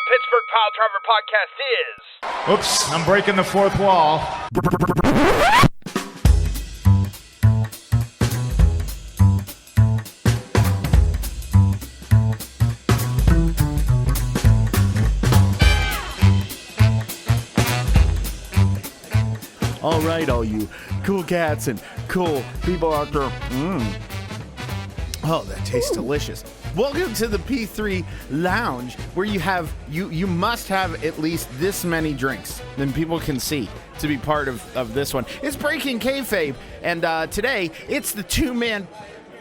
Pittsburgh Piledriver podcast is... Oops, I'm breaking the fourth wall. All right, all you cool cats and cool people out there. Oh, that tastes delicious. Welcome to the P3 Lounge, where you must have at least this many drinks than people can see to be part of this one. It's Breaking Kayfabe, and today it's the two-man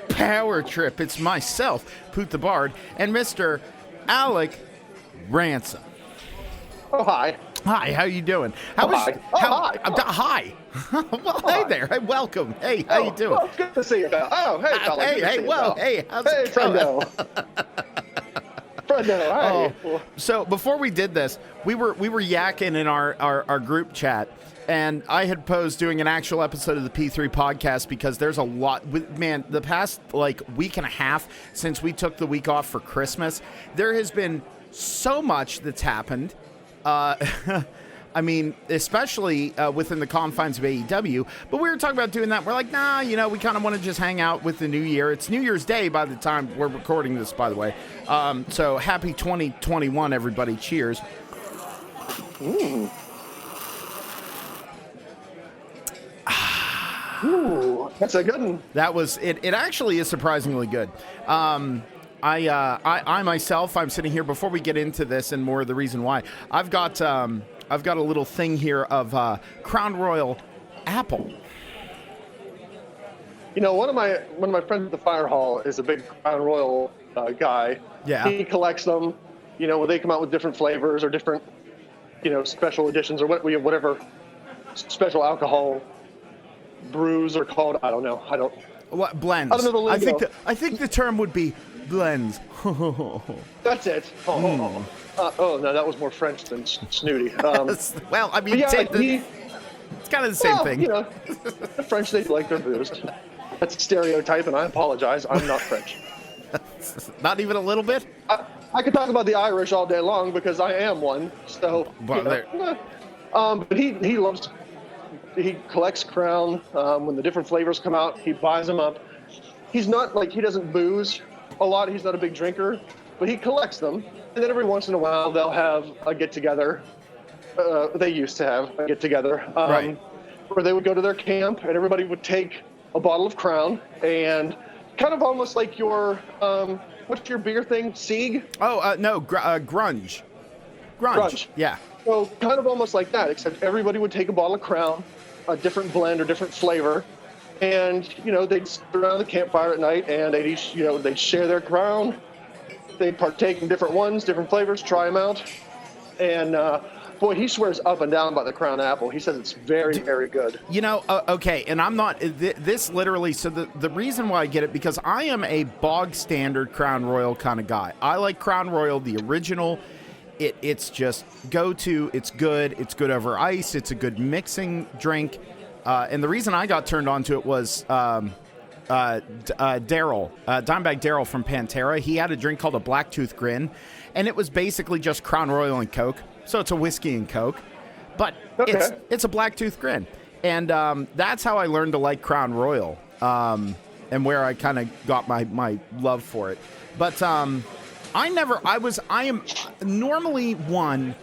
power trip. It's myself, Poot the Bard, and Mr. Alec Ransom. Oh, hi. Hi, how you doing? Hi. Hi. Well, hey there. Hey, welcome. Hey, how you doing? Oh, good to see you, pal. Oh, hey, fella. Hey, how's Hey, it going? friendo. Friendo, hi. Oh, so before we did this, we were yakking in our group chat, and I had posed doing an actual episode of the P3 podcast because there's a lot. Man, the past week and a half since we took the week off for Christmas, there has been so much that's happened. I mean, especially within the confines of AEW, but we were talking about doing that. We're like, nah, we kind of want to just hang out with the new year. It's New Year's Day by the time we're recording this, by the way. So happy 2021, everybody. Cheers. Ooh, that's a good one. That was it. It actually is surprisingly good. I myself, I'm sitting here before we get into this and more of the reason why. I've got a little thing here of Crown Royal apple. One of my friends at the fire hall is a big Crown Royal guy. Yeah. He collects them. When they come out with different flavors or different, special editions or whatever special alcohol brews are called. I don't know. What blends? I don't know the lingo. I think the term would be blends. That's it. Oh, no, that was more French than snooty. Well, I mean, yeah, it's kind of the same thing. The French, they like their booze. That's a stereotype, and I apologize. I'm not French. Not even a little bit? I could talk about the Irish all day long because I am one. So, but he collects Crown. When the different flavors come out, he buys them up. He's not he doesn't booze a lot. He's not a big drinker, but he collects them. And then every once in a while, they'll have a get-together. They used to have a get-together. Right. Where they would go to their camp, and everybody would take a bottle of Crown, and kind of almost like your, what's your beer thing, Sieg? Oh, no, Grunge. Grunge, yeah. So kind of almost like that, except everybody would take a bottle of Crown, a different blend or different flavor, and, they'd sit around the campfire at night, and they'd each, they'd share their Crown. They'd partake in different ones, different flavors, try them out. And, boy, he swears up and down about the Crown Apple. He says it's very, very good. Okay, and I'm not, this literally, so the reason why I get it, because I am a bog standard Crown Royal kind of guy. I like Crown Royal, the original. It's just go-to, it's good over ice, it's a good mixing drink. And the reason I got turned on to it was Daryl, Dimebag Daryl from Pantera. He had a drink called a Blacktooth Grin, and it was basically just Crown Royal and Coke. So it's a whiskey and Coke, but it's a Blacktooth Grin. And that's how I learned to like Crown Royal, and where I kind of got my love for it. But I am normally one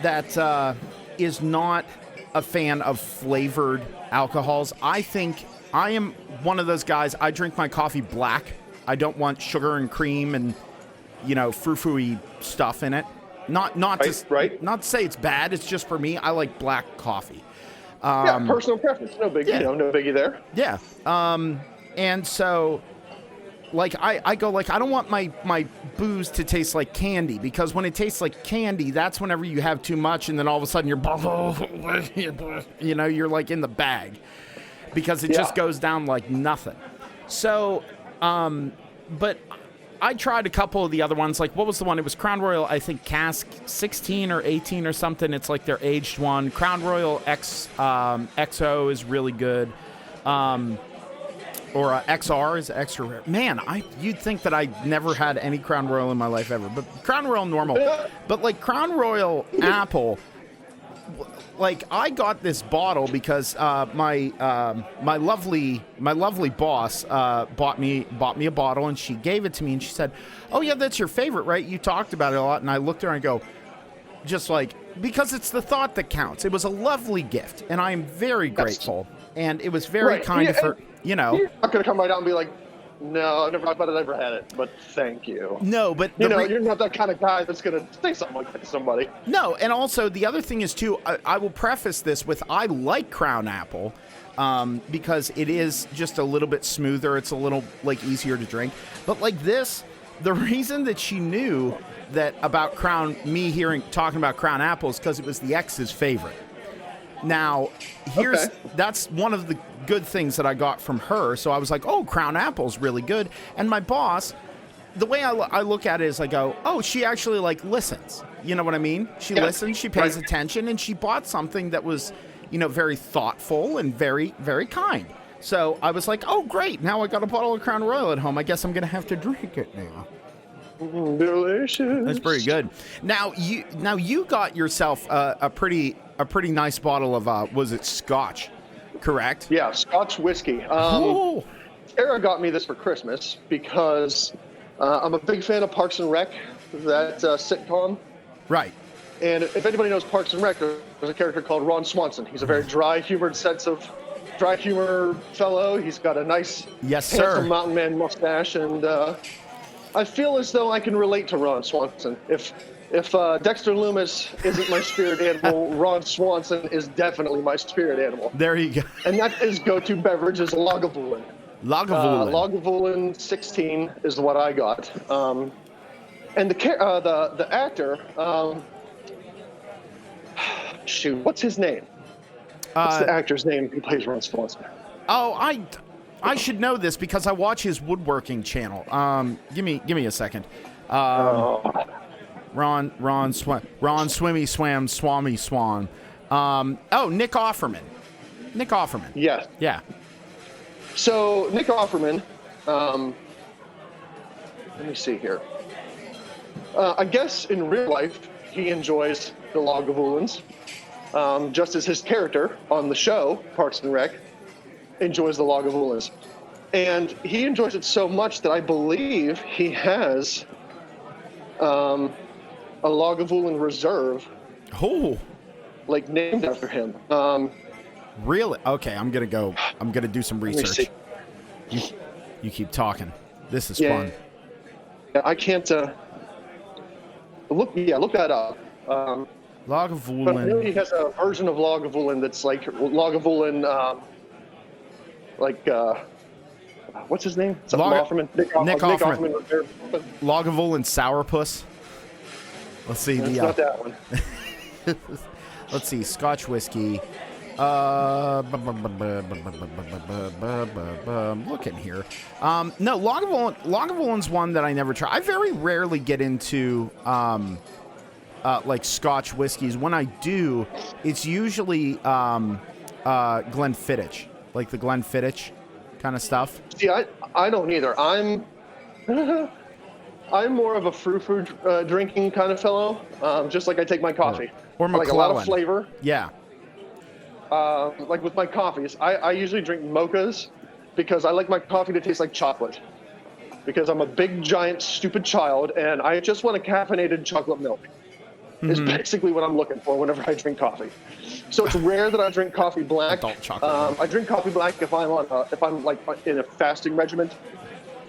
that is not a fan of flavored alcohols. I think I am one of those guys. I drink my coffee black. I don't want sugar and cream and frou-frou-y stuff in it. Not to say it's bad. It's just for me. I like black coffee. Personal preference. No biggie. No biggie there. Yeah. And so, I go I don't want my booze to taste like candy, because when it tastes like candy, that's whenever you have too much, and then all of a sudden you're in the bag, because it just goes down like nothing. So, but I tried a couple of the other ones. What was the one? It was Crown Royal, I think, Cask 16 or 18 or something. It's their aged one. Crown Royal XO is really good. or XR is extra rare. Man, you'd think that I never had any Crown Royal in my life ever, but Crown Royal normal. But like Crown Royal apple, like I got this bottle because my lovely boss bought me a bottle, and she gave it to me, and she said, "Oh yeah, that's your favorite, right? You talked about it a lot." And I looked at her and go, just like, because it's the thought that counts. It was a lovely gift, and I am very grateful. And it was very kind of her, you know. You're not going to come right out and be like, no, I've never had it, but thank you. No, but... you're not that kind of guy that's going to say something like that to somebody. No, and also the other thing is, too, I will preface this with I like Crown Apple because it is just a little bit smoother. It's a little, like, easier to drink. But like this, the reason that she knew that about talking about Crown Apples because it was the ex's favorite. Now, that's one of the good things that I got from her. So I was like, oh, Crown Apple's really good. And my boss, the way I look at it is I go, oh, she actually like listens. You know what I mean? She listens, she pays attention, and she bought something that was, very thoughtful and very, very kind. So I was like, oh, great. Now I got a bottle of Crown Royal at home. I guess I'm going to have to drink it now. Delicious. That's pretty good. Now you got yourself a pretty nice bottle of was it Scotch, correct? Yeah, Scotch whiskey. Sarah got me this for Christmas because I'm a big fan of Parks and Rec, that sitcom. Right. And if anybody knows Parks and Rec, there's a character called Ron Swanson. He's a very dry humor fellow. He's got a nice, handsome mountain man mustache, and I feel as though I can relate to Ron Swanson. If Dexter Loomis isn't my spirit animal, Ron Swanson is definitely my spirit animal. There you go. And that is go-to beverage is Lagavulin. Lagavulin 16 is what I got. And the actor, what's his name? What's the actor's name who plays Ron Swanson? Oh, I should know this because I watch his woodworking channel. Give me a second. Ron Swimmy Swam Swami Swan. Nick Offerman. Yes. Yeah. So Nick Offerman, let me see here. I guess in real life he enjoys the Lagavulins, just as his character on the show Parks and Rec enjoys the Lagavulins. And he enjoys it so much that I believe he has a Lagavulin reserve. Oh. Like named after him. Really? Okay, I'm going to do some research. You keep talking. This is fun. Yeah, I can't look that up. Lagavulin. But I know he has a version of Lagavulin that's like Lagavulin what's his name? Nick Offerman. Lagavulin Sourpuss. Let's see. It's not that one. Let's see. Scotch whiskey. Looking here. No, Lagavulin's one that I never try. I very rarely get into like Scotch whiskeys. When I do, it's usually Glenfiddich, like the Glenfiddich kind of stuff. See, I don't either. I'm more of a frou-frou drinking kind of fellow. Just like I take my coffee. Or McClellan. Like a lot of flavor. Yeah. Like with my coffees, I usually drink mochas because I like my coffee to taste like chocolate. Because I'm a big, giant, stupid child, and I just want a caffeinated chocolate milk. Is basically what I'm looking for whenever I drink coffee. So it's rare that I drink coffee black. Adult chocolate. I drink coffee black if I'm like in a fasting regimen.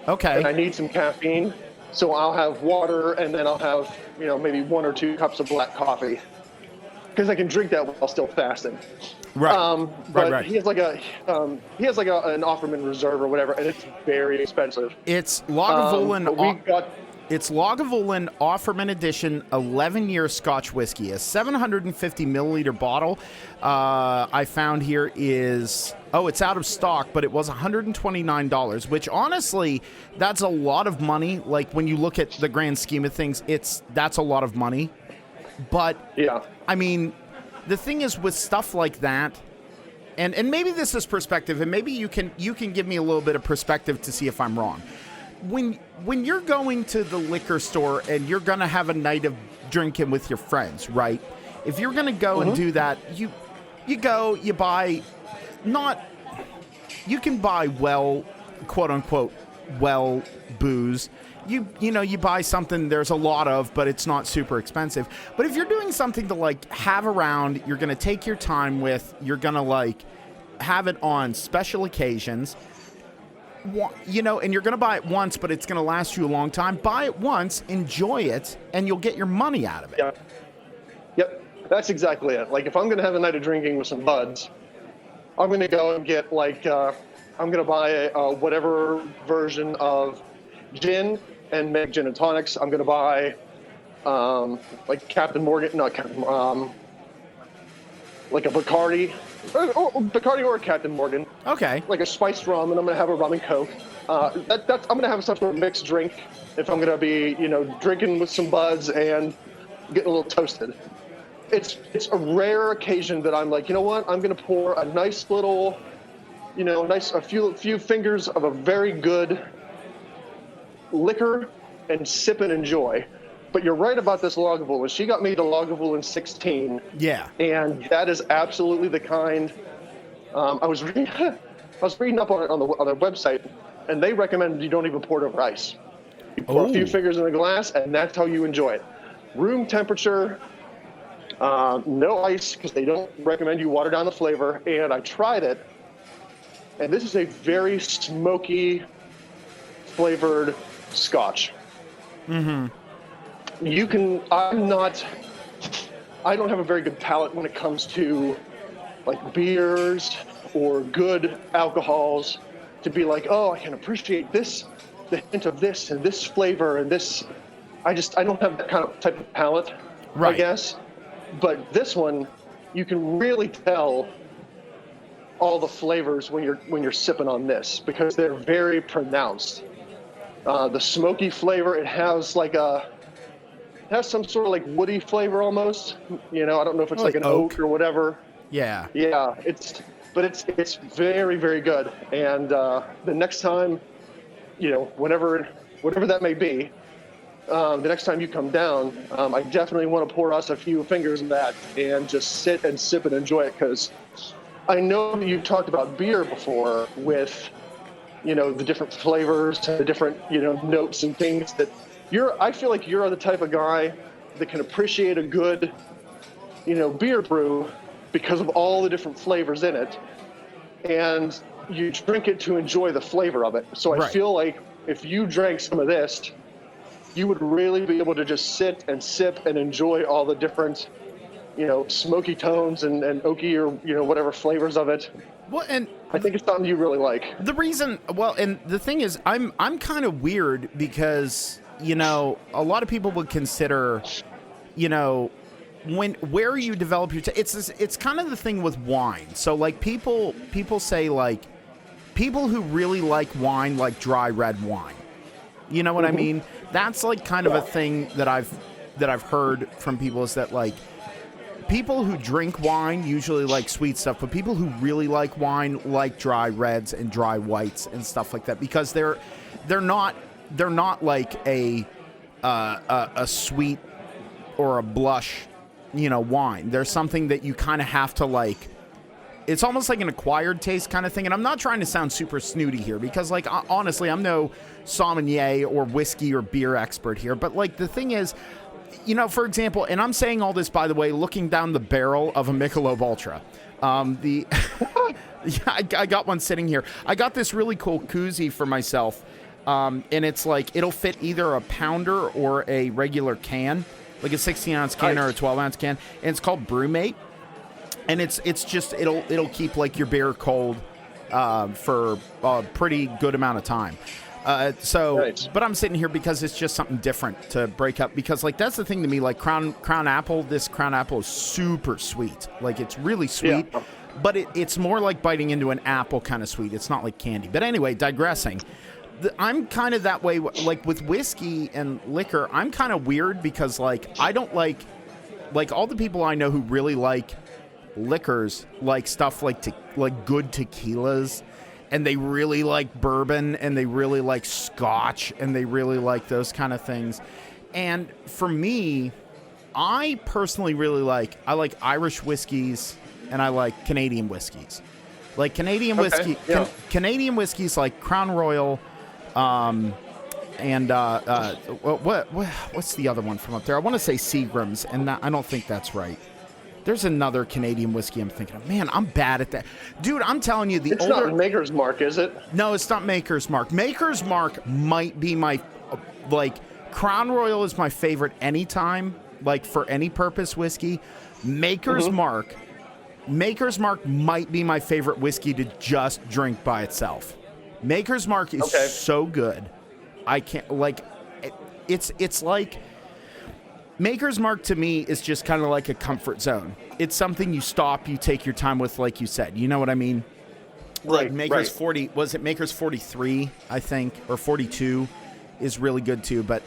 Okay. And I need some caffeine, so I'll have water, and then I'll have maybe 1 or 2 cups of black coffee, because I can drink that while still fasting. Right. Right. He has like an Offerman Reserve or whatever, and it's very expensive. It's Lagavulin. It's Lagavulin Offerman Edition 11-year Scotch whiskey. A 750 milliliter bottle I found here is, it's out of stock, but it was $129, which honestly, that's a lot of money. Like when you look at the grand scheme of things, that's a lot of money. But, yeah, I mean, the thing is with stuff like that, and maybe this is perspective, and maybe you can give me a little bit of perspective to see if I'm wrong. When you're going to the liquor store and you're gonna have a night of drinking with your friends, right? If you're gonna go and do that, you go, you buy, you can buy well, quote unquote, well booze. You buy something there's a lot of, but it's not super expensive. But if you're doing something to like have around, you're gonna take your time with, you're gonna like have it on special occasions, and you're gonna buy it once, but it's gonna last you a long time. Buy it once, enjoy it, and you'll get your money out of it. Yep, that's exactly it. Like if I'm gonna have a night of drinking with some buds, I'm gonna go and get like I'm gonna buy whatever version of gin and make gin and tonics. I'm gonna buy like Captain Morgan, not Captain, like a Bacardi, Bacardi or Captain Morgan. Okay. Like a spiced rum, and I'm gonna have a rum and coke. I'm gonna have some sort of mixed drink if I'm gonna be, drinking with some buds and getting a little toasted. It's a rare occasion that I'm like, you know what? I'm gonna pour a nice little, a few fingers of a very good liquor and sip and enjoy. But you're right about this Lagavulin. She got me the Lagavulin 16. Yeah. And that is absolutely the kind. I was reading up on it on their website, and they recommend you don't even pour it over ice. You pour a few fingers in a glass, and that's how you enjoy it. Room temperature, no ice, because they don't recommend you water down the flavor. And I tried it, and this is a very smoky flavored Scotch. Mm-hmm. I don't have a very good palate when it comes to like beers or good alcohols to be like, oh, I can appreciate this, the hint of this and this flavor and this. I don't have that kind of type of palate, right. I guess. But this one, you can really tell all the flavors when you're sipping on this because they're very pronounced. The smoky flavor, it has some sort of like woody flavor almost. I don't know if it's like an oak or whatever. Yeah. Yeah, it's very, very good. And the next time, whatever that may be, the next time you come down, I definitely want to pour us a few fingers in that and just sit and sip and enjoy it because I know you've talked about beer before with the different flavors and the different, notes and things that I feel like you're the type of guy that can appreciate a good, beer brew because of all the different flavors in it. And you drink it to enjoy the flavor of it. So I feel like if you drank some of this, you would really be able to just sit and sip and enjoy all the different, smoky tones and oaky or, whatever flavors of it. Well, and I think it's something you really like. And the thing is, I'm kind of weird because, a lot of people would consider, where you develop your it's kind of the thing with wine. So like people say like people who really like wine like dry red wine. You know what I mean? That's like kind of a thing that I've heard from people is that like people who drink wine usually like sweet stuff, but people who really like wine like dry reds and dry whites and stuff like that because they're not like a sweet or a blush, wine. There's something that you kind of have to like. It's almost like an acquired taste kind of thing. And I'm not trying to sound super snooty here because, like, honestly, I'm no sommelier or whiskey or beer expert here. But, like, the thing is, for example, and I'm saying all this, by the way, looking down the barrel of a Michelob Ultra. I got one sitting here. I got this really cool koozie for myself. And it's like, it'll fit either a pounder or a regular can, like a 16-ounce can or a 12-ounce can. And it's called Brewmate. And it's just it'll keep like your beer cold for a pretty good amount of time. But I'm sitting here because it's just something different to break up. Because like that's the thing to me, like Crown Apple. This Crown Apple is super sweet. Like it's really sweet, but it's more like biting into an apple kind of sweet. It's not like candy. But anyway, digressing. I'm kind of that way. Like with whiskey and liquor, I'm kind of weird because like I don't like all the people I know who really like liquors like stuff like good tequilas, and they really like bourbon, and they really like scotch, and they really like those kind of things. And for me, I personally really like Irish whiskeys, and I like Canadian whiskeys. Like Canadian whiskey, Canadian whiskeys like Crown Royal, and what's the other one from up there? I want to say Seagram's, and I don't think that's right. There's another Canadian whiskey I'm thinking of. Man, I'm bad at that. Dude, I'm telling you, it's not Maker's Mark, is it? No, it's not Maker's Mark. Maker's Mark might be my, Crown Royal is my favorite anytime, for any purpose whiskey. Maker's Mark might be my favorite whiskey to just drink by itself. Maker's Mark is so good. I can't, it's like, Maker's Mark to me is just kind of like a comfort zone. It's something you stop, you take your time with, like you said. You know what I mean? Like Maker's 40, was it Maker's 43, I think, or 42 is really good too. But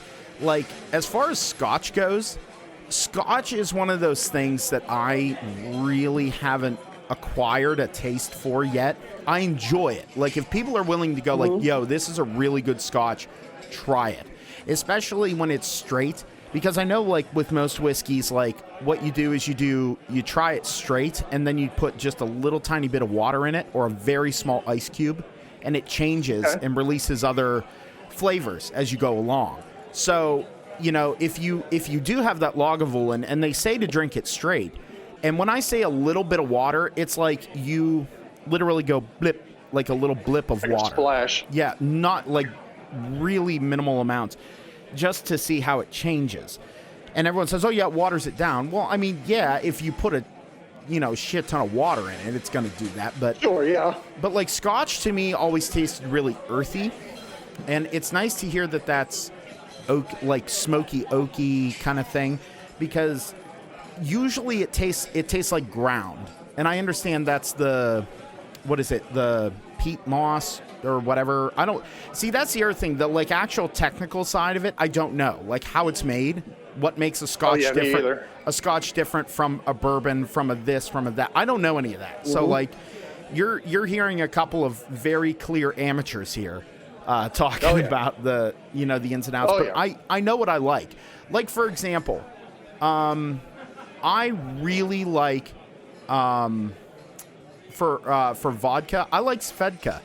as far as Scotch goes, Scotch is one of those things that I really haven't acquired a taste for yet. I enjoy it. If people are willing to go yo, this is a really good Scotch, try it. Especially when it's straight. Because I know, with most whiskeys, what you do is you try it straight, and then you put just a little tiny bit of water in it, or a very small ice cube, and it changes and releases other flavors as you go along. So, if you do have that Lagavulin, and they say to drink it straight, and when I say a little bit of water, it's like you literally go blip, like a little blip of water. A splash. Yeah, not really minimal amounts. Just to see how it changes. And everyone says, oh, yeah, it waters it down. Well, I mean, yeah, if you put a, shit ton of water in it, it's going to do that. But sure, yeah. But, Scotch to me always tasted really earthy. And it's nice to hear that that's smoky, oaky kind of thing. Because usually it tastes like ground. And I understand that's the peat moss or whatever. I don't see. That's the other thing. The actual technical side of it, I don't know. How it's made, what makes a Scotch different. A Scotch different from a bourbon, from a this, from a that. I don't know any of that. So you're hearing a couple of very clear amateurs here talking about the the ins and outs. But I know what I like. For example, I really like for vodka, I like Svedka.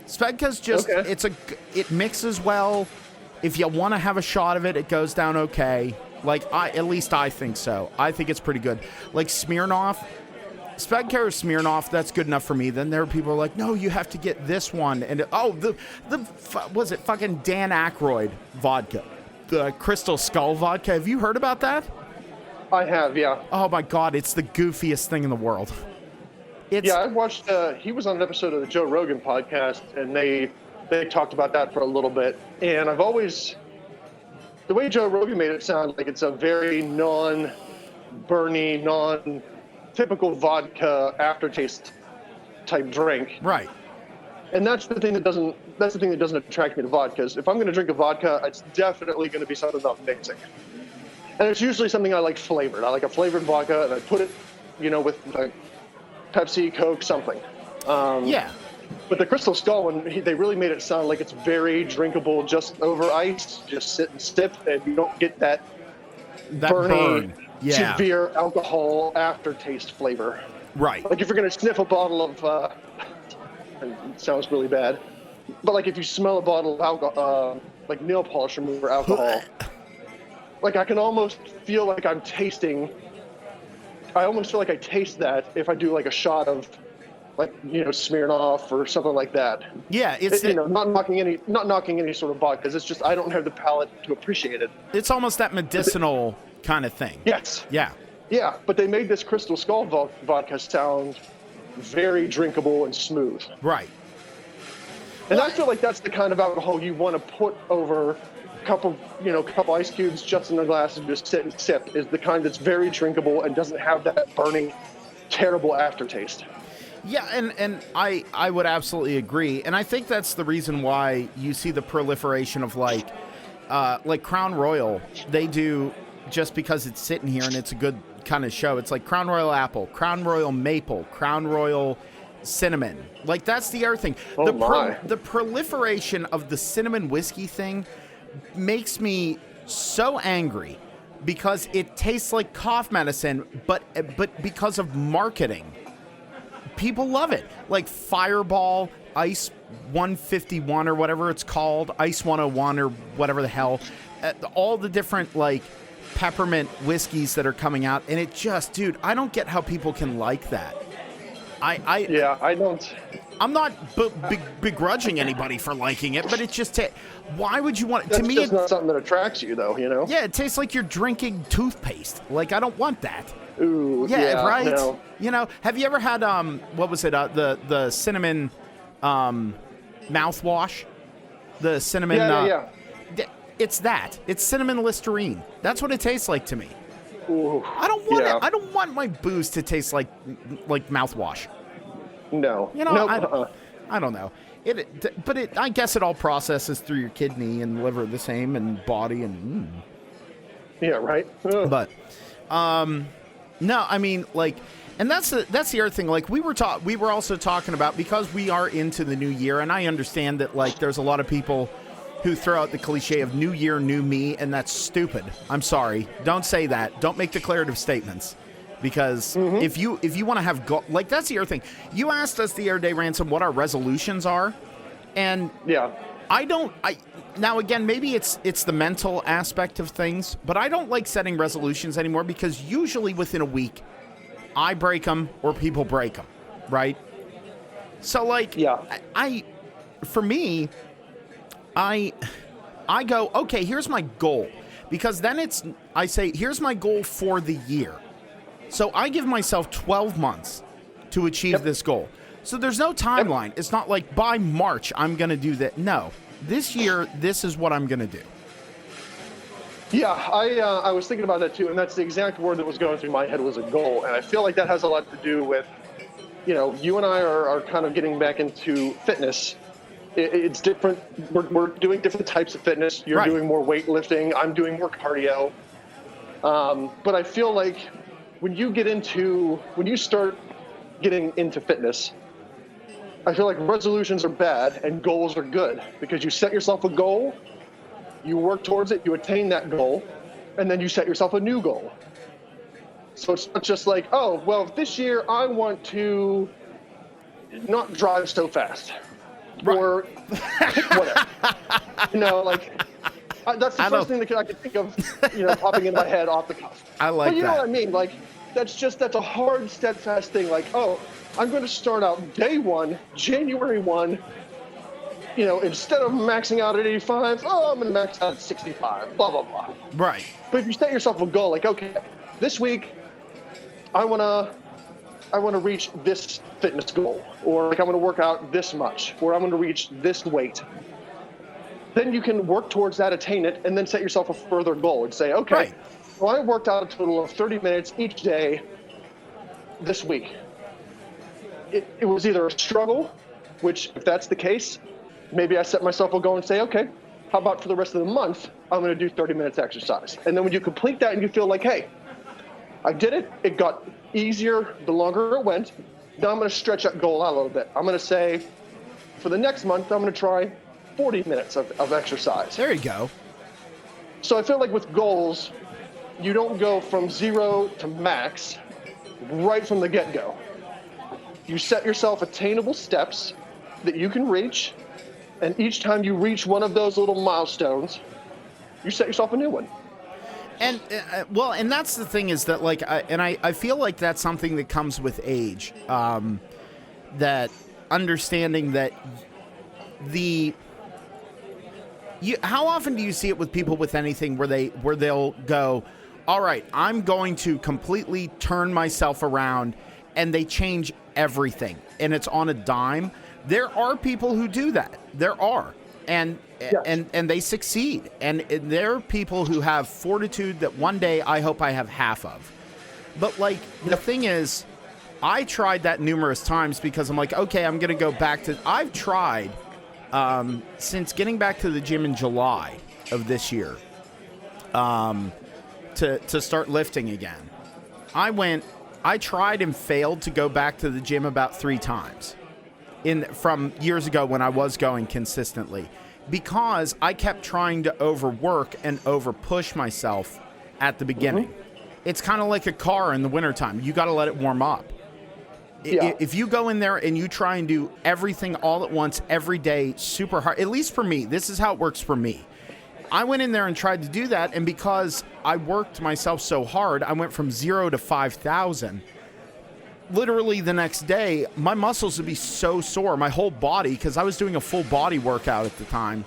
Svedka's just, it mixes well. If you want to have a shot of it, it goes down okay. At least I think so. I think it's pretty good. Smirnoff, Svedka or Smirnoff, that's good enough for me. Then there are people who are like, no, you have to get this one. And was it fucking Dan Aykroyd vodka? The Crystal Skull vodka. Have you heard about that? I have, yeah. Oh my God, it's the goofiest thing in the world. I watched, he was on an episode of the Joe Rogan podcast, and they talked about that for a little bit. And I've always, the way Joe Rogan made it sound like it's a very non-burny, non-typical vodka aftertaste type drink. Right. And that's the thing that doesn't attract me to vodkas. If I'm going to drink a vodka, it's definitely going to be something about mixing. And it's usually something I like flavored. I like a flavored vodka, and I put it, with Pepsi, Coke, something. But the Crystal Skull one, they really made it sound like it's very drinkable just over ice. Just sit and sip, and you don't get that burn. Severe alcohol aftertaste flavor. Right. If you're going to sniff a bottle of, it sounds really bad, but if you smell a bottle of alcohol, nail polish remover alcohol, I can almost feel like I'm tasting. I almost feel like I taste that if I do a shot of, Smirnoff or something like that. Yeah, not knocking any sort of vodka, because it's just I don't have the palate to appreciate it. It's almost that medicinal kind of thing. Yes. Yeah. Yeah, but they made this Crystal Skull vodka sound very drinkable and smooth. Right. And I feel like that's the kind of alcohol you want to put over a couple ice cubes just in a glass and just sit and sip, is the kind that's very drinkable and doesn't have that burning, terrible aftertaste. Yeah, and I would absolutely agree. And I think that's the reason why you see the proliferation of Crown Royal. They do just because it's sitting here and it's a good kind of show. It's like Crown Royal Apple, Crown Royal Maple, Crown Royal Cinnamon. Like, that's the other thing. The proliferation of the cinnamon whiskey thing makes me so angry because it tastes like cough medicine, but because of marketing, people love it. Like Fireball, Ice 151 or whatever it's called, Ice 101 or whatever the hell, all the different like peppermint whiskeys that are coming out, and it just, dude, I don't get how people can like that. I don't. I'm not begrudging anybody for liking it, but it's just, why would you want? That's to me, just not something that attracts you, though. You know? Yeah, it tastes like you're drinking toothpaste. Like, I don't want that. Ooh, yeah, right. No. You know, have you ever had what was it? The cinnamon mouthwash, the cinnamon. Yeah. It's that. It's cinnamon Listerine. That's what it tastes like to me. Ooh, I don't want it. I don't want my booze to taste like mouthwash. No. You know, nope. I don't know. But I guess it all processes through your kidney and liver the same, and body and. Yeah. Right. Ugh. But, no, I mean, like, and that's the other thing. Like, we were also talking about, because we are into the new year, and I understand that, like, there's a lot of people who throw out the cliche of new year, new me, and that's stupid. I'm sorry. Don't say that. Don't make declarative statements. Because if you want to have like, that's the other thing. You asked us the other day, Ransom, what our resolutions are, and now again, maybe it's the mental aspect of things, but I don't like setting resolutions anymore, because usually within a week I break them or people break them, right? So like, for me, I go, okay, here's my goal, because then I say, here's my goal for the year. So I give myself 12 months to achieve this goal. So there's no timeline. It's not like by March I'm going to do that. No, this year, this is what I'm going to do. Yeah, I was thinking about that too, and that's the exact word that was going through my head, was a goal. And I feel like that has a lot to do with, you know, you and I are kind of getting back into fitness. It's different. We're doing different types of fitness. You're doing more weightlifting. I'm doing more cardio. But I feel like when you start getting into fitness, I feel like resolutions are bad and goals are good, because you set yourself a goal, you work towards it, you attain that goal, and then you set yourself a new goal. So it's not just like, oh, well, this year I want to not drive so fast. Or whatever. You know, like, that's the first thing that I could think of, you know, popping in my head off the cuff. I like that. But you know what I mean? Like, that's a hard, steadfast thing. Like, oh, I'm going to start out day one, January 1, you know, instead of maxing out at 85, oh, I'm going to max out at 65, blah, blah, blah. Right. But if you set yourself a goal, like, okay, this week, I want to reach this fitness goal, or like, I'm going to work out this much, or I'm going to reach this weight. Then you can work towards that, attain it, and then set yourself a further goal and say, okay, well, I worked out a total of 30 minutes each day this week. It was either a struggle, which if that's the case, maybe I set myself a goal and say, okay, how about for the rest of the month, I'm going to do 30 minutes exercise. And then when you complete that and you feel like, hey, I did it, it got easier the longer it went, now I'm going to stretch that goal out a little bit. I'm going to say, for the next month, I'm going to try 40 minutes of exercise. There you go. So I feel like with goals, you don't go from 0 to max right from the get-go. You set yourself attainable steps that you can reach, and each time you reach one of those little milestones, you set yourself a new one. And well, and that's the thing, is that like, I feel like that's something that comes with age, that understanding that how often do you see it with people with anything where they'll go, all right, I'm going to completely turn myself around, and they change everything, and it's on a dime. There are people who do that. There are. And they succeed. And there are people who have fortitude that one day I hope I have half of. But like, the thing is, I tried that numerous times, because I'm like, okay, I'm going to go back to, I've tried since getting back to the gym in July of this year, to start lifting again. I tried and failed to go back to the gym about 3 times from years ago when I was going consistently, because I kept trying to overwork and overpush myself at the beginning. It's kind of like a car in the wintertime. You got to let it warm up. Yeah. If you go in there and you try and do everything all at once every day super hard, at least for me, this is how it works for me. I went in there and tried to do that, and because I worked myself so hard, I went from 0 to 5,000. Literally the next day, my muscles would be so sore. My whole body, because I was doing a full body workout at the time,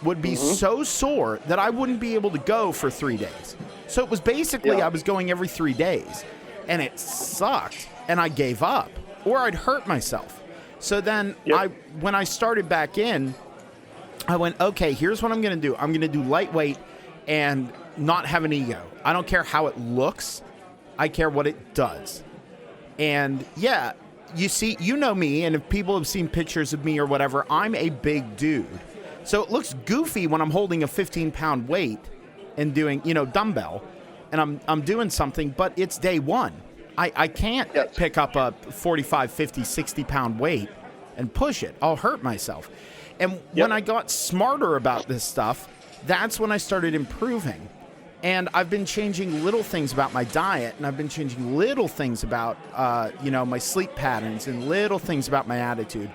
would be so sore that I wouldn't be able to go for 3 days. So it was basically I was going every 3 days, and it sucked, and I gave up, or I'd hurt myself. So then when I started back in, I went, okay, here's what I'm going to do. I'm going to do lightweight and not have an ego. I don't care how it looks. I care what it does. And yeah, you know me, and if people have seen pictures of me or whatever, I'm a big dude. So it looks goofy when I'm holding a 15-pound weight and doing, dumbbell, and I'm doing something, but it's day one. I can't pick up a 45, 50, 60-pound weight and push it. I'll hurt myself. And when I got smarter about this stuff, that's when I started improving. And I've been changing little things about my diet, and I've been changing little things about, my sleep patterns and little things about my attitude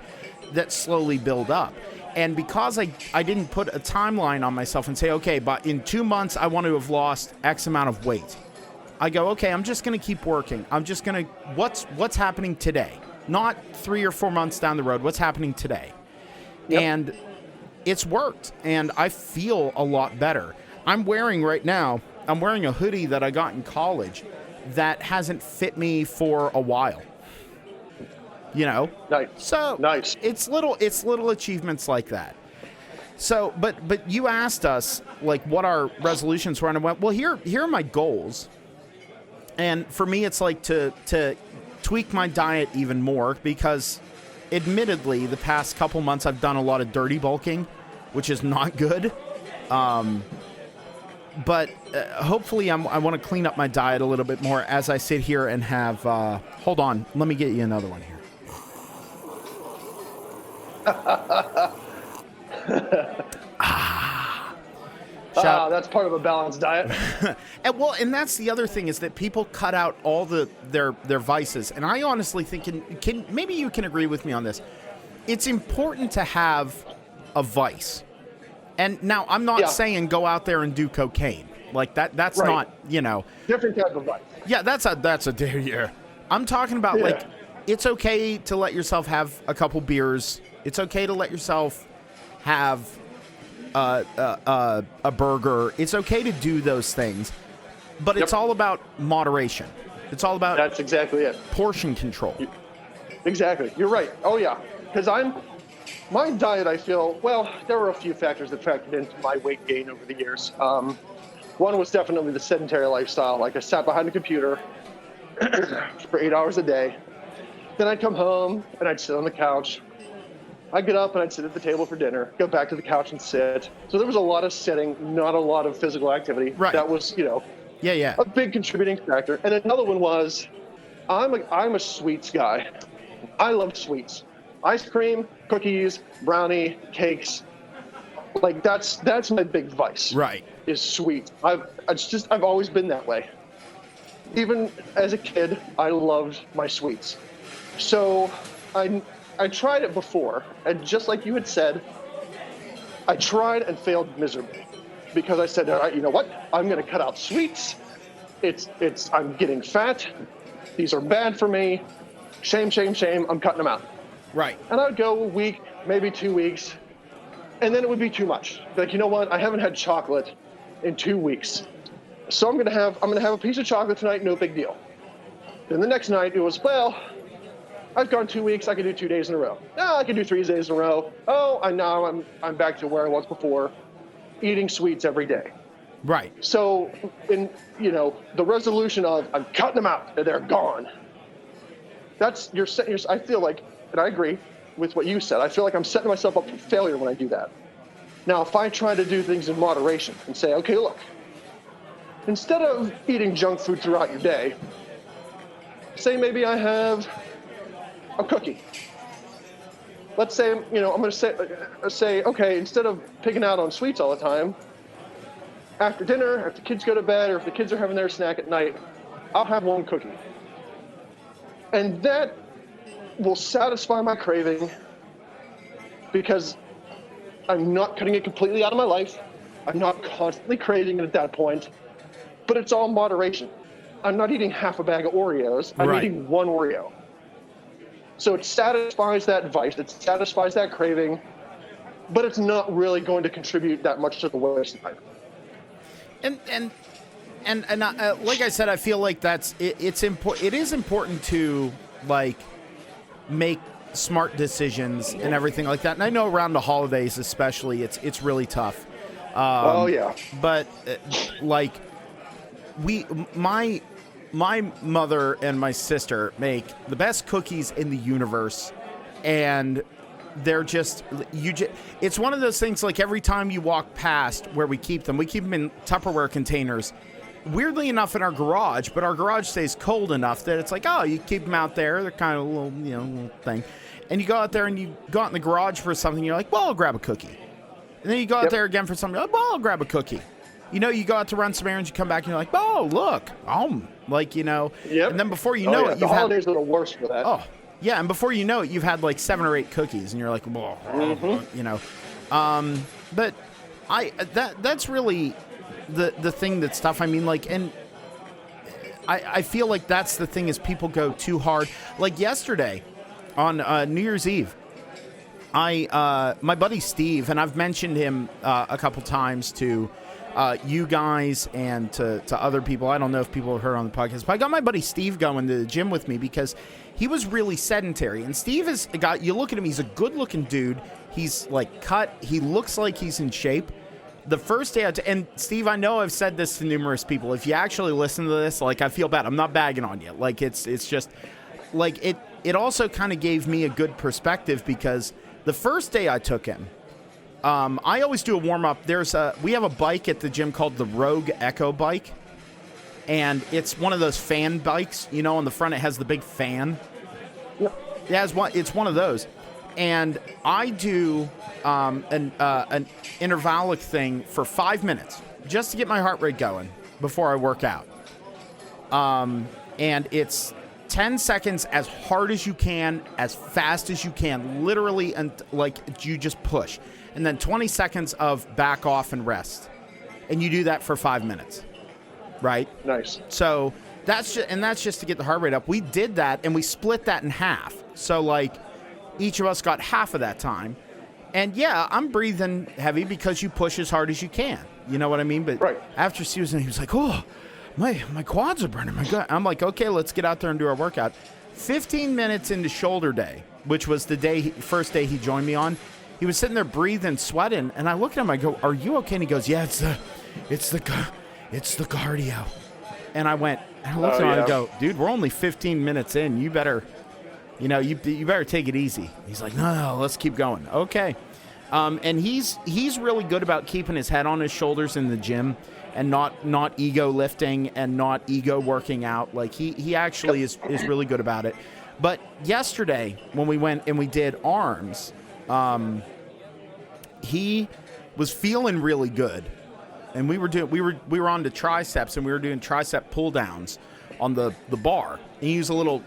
that slowly build up. And because I didn't put a timeline on myself and say, okay, but in 2 months, I want to have lost X amount of weight. I go, okay, I'm just going to keep working. I'm just going to, what's happening today? Not 3 or 4 months down the road. What's happening today? Yep. And it's worked, and I feel a lot better. I'm wearing a hoodie that I got in college that hasn't fit me for a while. Nice. So nice. It's little achievements like that. So, but you asked us like what our resolutions were, and I went, well, here are my goals. And for me, it's like to tweak my diet even more, because admittedly, the past couple months I've done a lot of dirty bulking, which is not good. But hopefully I want to clean up my diet a little bit more as I sit here and have, hold on, let me get you another one here. That's part of a balanced diet. and that's the other thing, is that people cut out all their vices. And I honestly think, maybe you can agree with me on this. It's important to have a vice. And now I'm not saying go out there and do cocaine. Like that's not, different type of vice. Yeah, that's a yeah. I'm talking about like, it's okay to let yourself have a couple beers. It's okay to let yourself have a burger. It's okay to do those things, but it's all about moderation. It's all about that's exactly it. Portion control. Exactly. You're right. Oh yeah, because my diet, I feel, well, there were a few factors that factored into my weight gain over the years. One was definitely the sedentary lifestyle. Like I sat behind a computer for 8 hours a day. Then I'd come home and I'd sit on the couch. I'd get up and I'd sit at the table for dinner, go back to the couch and sit. So there was a lot of sitting, not a lot of physical activity. Right. That was, a big contributing factor. And another one was, I'm a sweets guy. I love sweets. Ice cream, cookies, brownie, cakes. Like that's my big vice. Right. Is sweet. I've always been that way. Even as a kid, I loved my sweets. So I tried it before, and just like you had said, I tried and failed miserably, because I said, all right, you know what? I'm going to cut out sweets. I'm getting fat. These are bad for me. Shame, shame, shame. I'm cutting them out. Right. And I would go a week, maybe 2 weeks, and then it would be too much. Like, you know what? I haven't had chocolate in 2 weeks. So I'm gonna have a piece of chocolate tonight, no big deal. Then the next night it was, well, I've gone 2 weeks, I can do 2 days in a row. No, I can do 3 days in a row. Oh, I'm back to where I was before, eating sweets every day. Right. So the resolution of I'm cutting them out, they're gone. I feel like, and I agree with what you said, I feel like I'm setting myself up for failure when I do that. Now, if I try to do things in moderation and say, okay, look, instead of eating junk food throughout your day, say maybe I have a cookie. Let's say, I'm going to say, okay, instead of picking out on sweets all the time, after dinner, if the kids go to bed, or if the kids are having their snack at night, I'll have one cookie. And that will satisfy my craving because I'm not cutting it completely out of my life. I'm not constantly craving it at that point, but it's all moderation. I'm not eating half a bag of Oreos. I'm eating one Oreo. So it satisfies that vice. It satisfies that craving, but it's not really going to contribute that much to the waistline. And like I said, I feel like it's important. It is important to like make smart decisions and everything like that. And I know around the holidays, especially, it's really tough. But like my mother and my sister make the best cookies in the universe, and they're just it's one of those things, like every time you walk past where we keep them in Tupperware containers, weirdly enough in our garage, but our garage stays cold enough that it's like, oh, you keep them out there, they're kind of a little, little thing, and you go out there and you go out in the garage for something, you're like, well, I'll grab a cookie, and then you go out there again for something, you're like, well, I'll grab a cookie. You go out to run some errands, you come back and you're like, oh, look, and then before you know it, the holidays are the worst for that. Oh, yeah, and before you know it, you've had like 7 or 8 cookies, and you're like, whoa, But that's really the thing that's tough. I mean, like, and I feel like that's the thing is people go too hard. Like yesterday, on New Year's Eve, my buddy Steve, and I've mentioned him a couple times to you guys and to other people. I don't know if people have heard on the podcast, but I got my buddy Steve going to the gym with me because he was really sedentary. And Steve is a guy, you look at him, he's a good-looking dude. He's, like, cut. He looks like he's in shape. The first day, and Steve, I know I've said this to numerous people. If you actually listen to this, like, I feel bad. I'm not bagging on you. Like, it's just, like, it also kind of gave me a good perspective because the first day I took him, I always do a warm-up. We have a bike at the gym called the Rogue Echo bike, and it's one of those fan bikes. On the front it has the big fan. Yep. It's one of those, and I do an intervallic thing for 5 minutes just to get my heart rate going before I work out. And it's 10 seconds as hard as you can, as fast as you can, literally, and like you just push. And then 20 seconds of back off and rest. And you do that for 5 minutes. Right? Nice. So that's just to get the heart rate up. We did that and we split that in half. So like each of us got half of that time. And yeah, I'm breathing heavy because you push as hard as you can. You know what I mean? But after Susan, he was like, oh, my quads are burning. My God. I'm like, okay, let's get out there and do our workout. 15 minutes into shoulder day, which was the first day he joined me on, he was sitting there breathing, sweating, and I look at him, I go, are you okay? And he goes, yeah, it's the cardio. And I looked at him and I go, dude, we're only 15 minutes in. You better, you better take it easy. He's like, no, let's keep going. Okay. And he's really good about keeping his head on his shoulders in the gym and not ego lifting and not ego working out. Like he actually is really good about it. But yesterday when we went and we did arms, he was feeling really good, and we were on to triceps, and we were doing tricep pull downs on the bar. And you use a little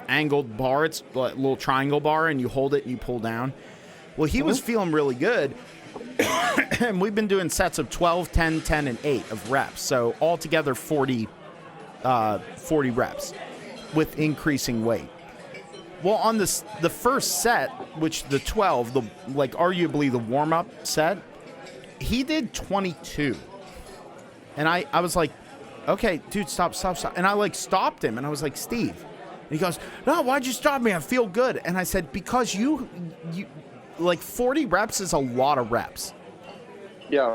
angled bar. It's a little triangle bar, and you hold it and you pull down. Well, he was feeling really good, and we've been doing sets of 12, 10, 10, and 8 of reps. So altogether 40 reps with increasing weight. Well, on the first set, which the 12, arguably the warm-up set, he did 22. And I was like, okay, dude, stop. And I stopped him, and I was like, Steve. And he goes, no, why'd you stop me? I feel good. And I said, because you 40 reps is a lot of reps. Yeah.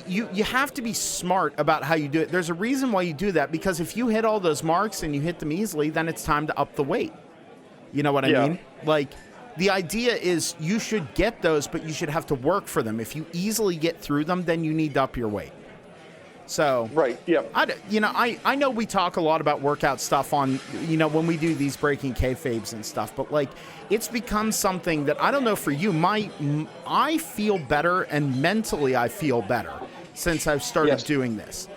You have to be smart about how you do it. There's a reason why you do that, because if you hit all those marks and you hit them easily, then it's time to up the weight. You know what I mean? Like, the idea is you should get those, but you should have to work for them. If you easily get through them, then you need to up your weight. So, right, yeah. I know we talk a lot about workout stuff on, when we do these Breaking Kayfabes and stuff, but like, it's become something that, I don't know for you, I feel better, and mentally I feel better since I've started doing this.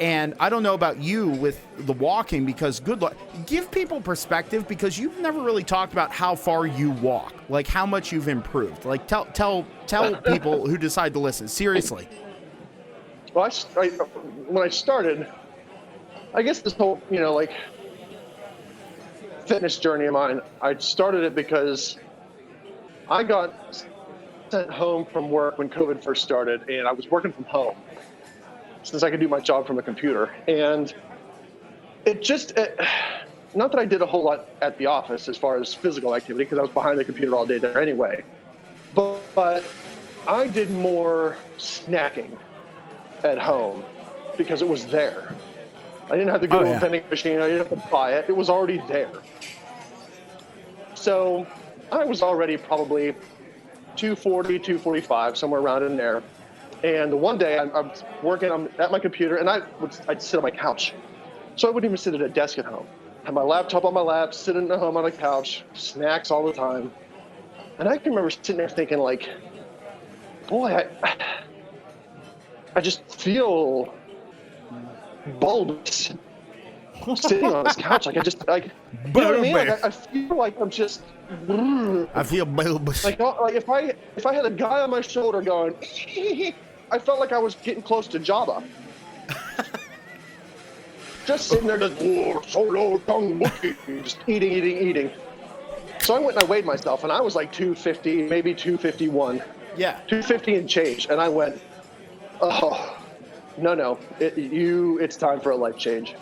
And I don't know about you with the walking, because good luck. Give people perspective, because you've never really talked about how far you walk, like how much you've improved. Like tell people who decide to listen, seriously. Well, when I started, I guess this whole, fitness journey of mine, I started it because I got sent home from work when COVID first started, and I was working from home since I could do my job from a computer. And not that I did a whole lot at the office as far as physical activity, because I was behind the computer all day there anyway, but I did more snacking at home because it was there. I didn't have to go to a vending machine. I didn't have to buy it. It was already there. So I was already probably 240, 245, somewhere around in there. And one day I'm working, I'm at my computer, and I'd sit on my couch. So I wouldn't even sit at a desk at home. Have my laptop on my lap, sitting at home on a couch, snacks all the time. And I can remember sitting there thinking, like, boy, I just feel bulbous sitting on this couch. Like, you know what I mean? Like, I feel like I'm just. I feel bulbous. Like if I had a guy on my shoulder going, I felt like I was getting close to Jabba. Just sitting there, just eating. So I went and I weighed myself, and I was like 250, maybe 251. Yeah. 250 and change, and I went, oh, no, it's time for a life change.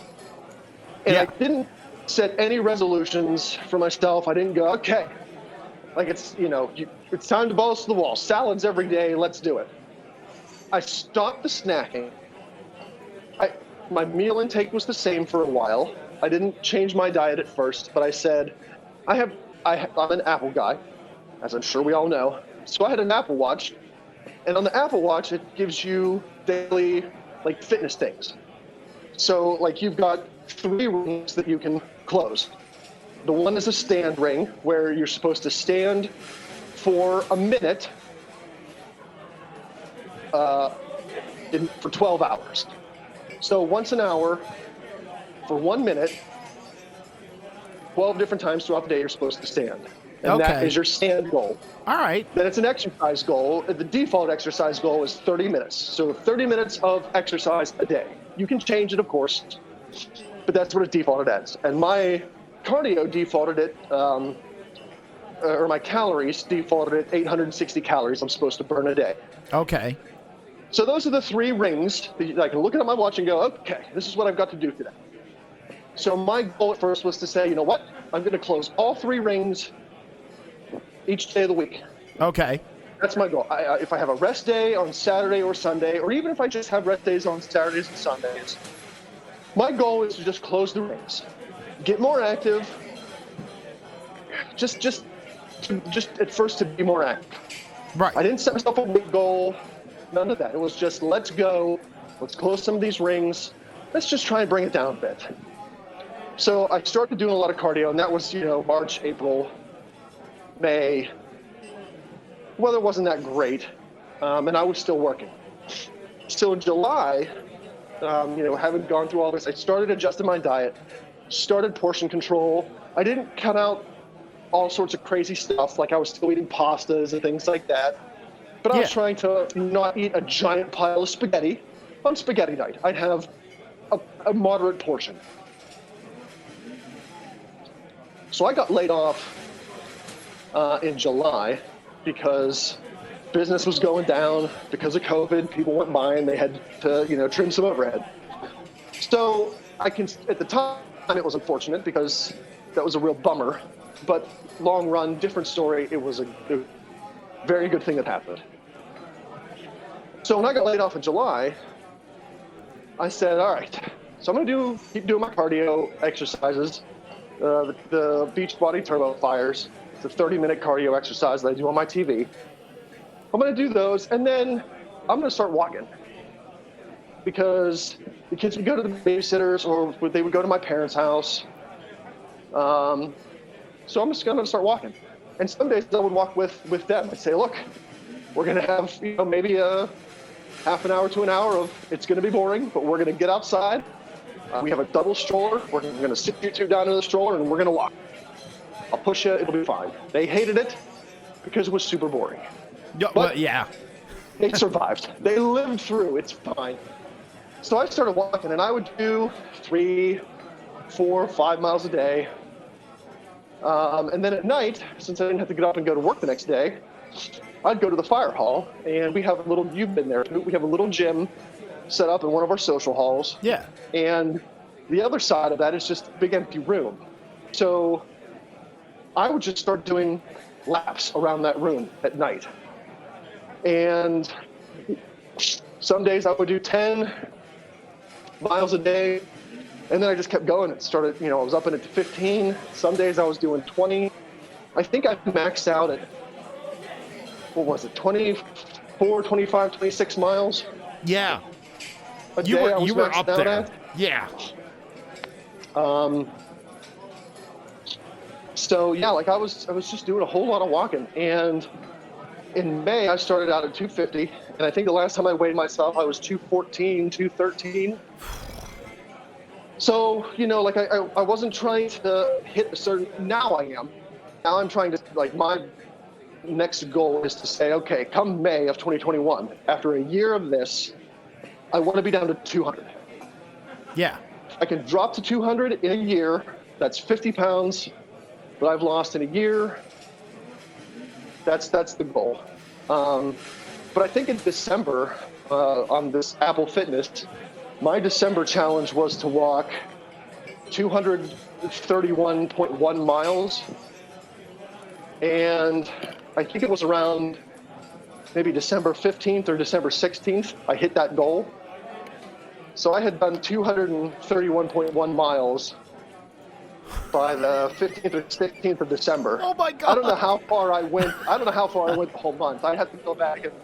And I didn't set any resolutions for myself. I didn't go, okay, like it's time to balls to the wall. Salads every day, let's do it. I stopped the snacking. My meal intake was the same for a while. I didn't change my diet at first, but I said, I'm an Apple guy, as I'm sure we all know. So I had an Apple Watch, and on the Apple Watch, it gives you daily, like, fitness things. So, like, you've got 3 rings that you can close. The one is a stand ring, where you're supposed to stand for a minute for 12 hours. So once an hour for 1 minute, 12 different times throughout the day, you're supposed to stand. And that is your stand goal. All right. Then it's an exercise goal. The default exercise goal is 30 minutes. So 30 minutes of exercise a day. You can change it, of course, but that's what it defaulted as. And my cardio defaulted it, or my calories defaulted at 860 calories I'm supposed to burn a day. Okay. So those are the 3 rings that I can look at my watch and go, okay, this is what I've got to do today. So my goal at first was to say, you know what? I'm going to close all 3 rings each day of the week. Okay. That's my goal. If I have a rest day on Saturday or Sunday, or even if I just have rest days on Saturdays and Sundays, my goal is to just close the rings, get more active, just at first to be more active. Right. I didn't set myself a weight goal, none of that. It was just, let's go, let's close some of these rings, let's just try and bring it down a bit. So I started doing a lot of cardio, and that was, March, April, May. Weather wasn't that great, and I was still working. So in July, having gone through all this, I started adjusting my diet, started portion control. I didn't cut out all sorts of crazy stuff, like I was still eating pastas and things like that. But I was trying to not eat a giant pile of spaghetti on spaghetti night. I'd have a moderate portion. So I got laid off in July because business was going down because of COVID. People went by and they had to, trim some overhead. So at the time, it was unfortunate because that was a real bummer. But long run, different story. It was a very good thing that happened. So when I got laid off in July, I said, all right, so I'm going to keep doing my cardio exercises, the beach body turbo fires, It's a 30-minute cardio exercise that I do on my TV. I'm going to do those, and then I'm going to start walking. Because the kids would go to the babysitters, or they would go to my parents' house. So I'm just going to start walking. And some days I would walk with them. I'd say, look, we're going to have maybe a half an hour to an hour of, it's going to be boring, but we're going to get outside. We have a double stroller. We're going to sit you two down in the stroller, and we're going to walk. I'll push you. It'll be fine. They hated it because it was super boring. But yeah. They survived. They lived through. It's fine. So I started walking, and I would do 3, 4, 5 miles a day. And then at night, since I didn't have to get up and go to work the next day, I'd go to the fire hall, and we have a little, you've been there, we have a little gym set up in one of our social halls. Yeah. And the other side of that is just a big empty room. So I would just start doing laps around that room at night. And some days I would do 10 miles a day, and then I just kept going. It started, I was upping it to 15. Some days I was doing 20. I think I maxed out at, 24, 25, 26 miles? Yeah. You were up there. At. Yeah. So yeah, like I was just doing a whole lot of walking, and in May I started out at 250, and I think the last time I weighed myself I was 214, 213. So like I wasn't trying to hit a certain. Now I am. Now I'm trying to, like, my next goal is to say, okay, come May of 2021, after a year of this, I want to be down to 200. Yeah. I can drop to 200 in a year. That's 50 pounds that I've lost in a year. That's the goal. But I think in December, on this Apple Fitness, my December challenge was to walk 231.1 miles. And I think it was around maybe December 15th or December 16th, I hit that goal. So I had done 231.1 miles by the 15th or 16th of December. Oh my God. I don't know how far I went. I don't know how far I went the whole month. I'd have to go back and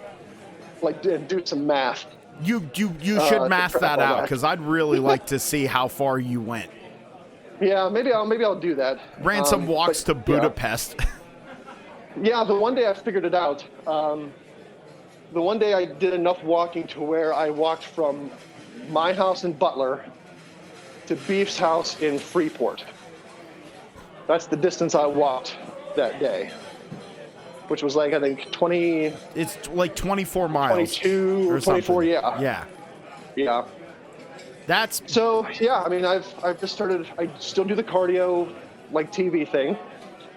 do some math. You should math that out, because I'd really like to see how far you went. Yeah, maybe I'll do that. Ransom walks to Budapest. Yeah, the one day I figured it out. The one day I did enough walking to where I walked from my house in Butler to Beef's house in Freeport. That's the distance I walked that day, which was like, I think 20. It's like 24 miles. 22 or 24, yeah. Yeah. Yeah. That's so, yeah, I mean, I've just started, I still do the cardio, like, TV thing,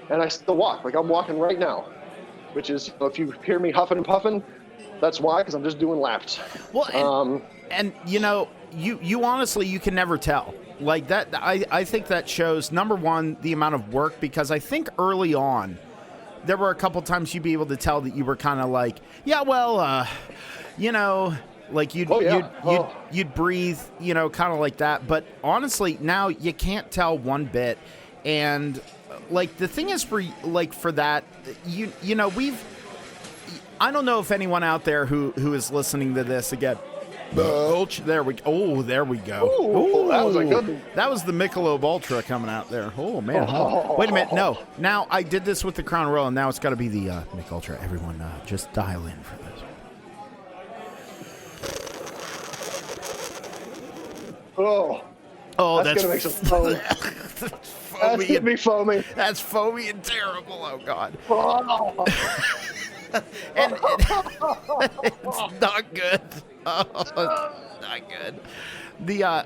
and I still walk. Like, I'm walking right now, which is, if you hear me huffing and puffing, that's why, because I'm just doing laps. Well, and you honestly, you can never tell. Like that, I think that shows, number one, the amount of work, because I think early on, there were a couple times you'd be able to tell that you were kind of like, yeah, well, like you'd breathe, kind of like that. But honestly, now you can't tell one bit. And like the thing is for that, I don't know if anyone out there who is listening to this again. There we go. Oh, there we go. Ooh, that was a good one. That was the Michelob Ultra coming out there. Oh, man. Oh. Wait a minute. No. Now, I did this with the Crown Royal, and now it's got to be the Michelob Ultra. Everyone, just dial in for this. Oh, that's going to make some foam. That's going to be foamy. That's foamy and terrible. Oh, God. Oh. and it's not good. Oh, not good.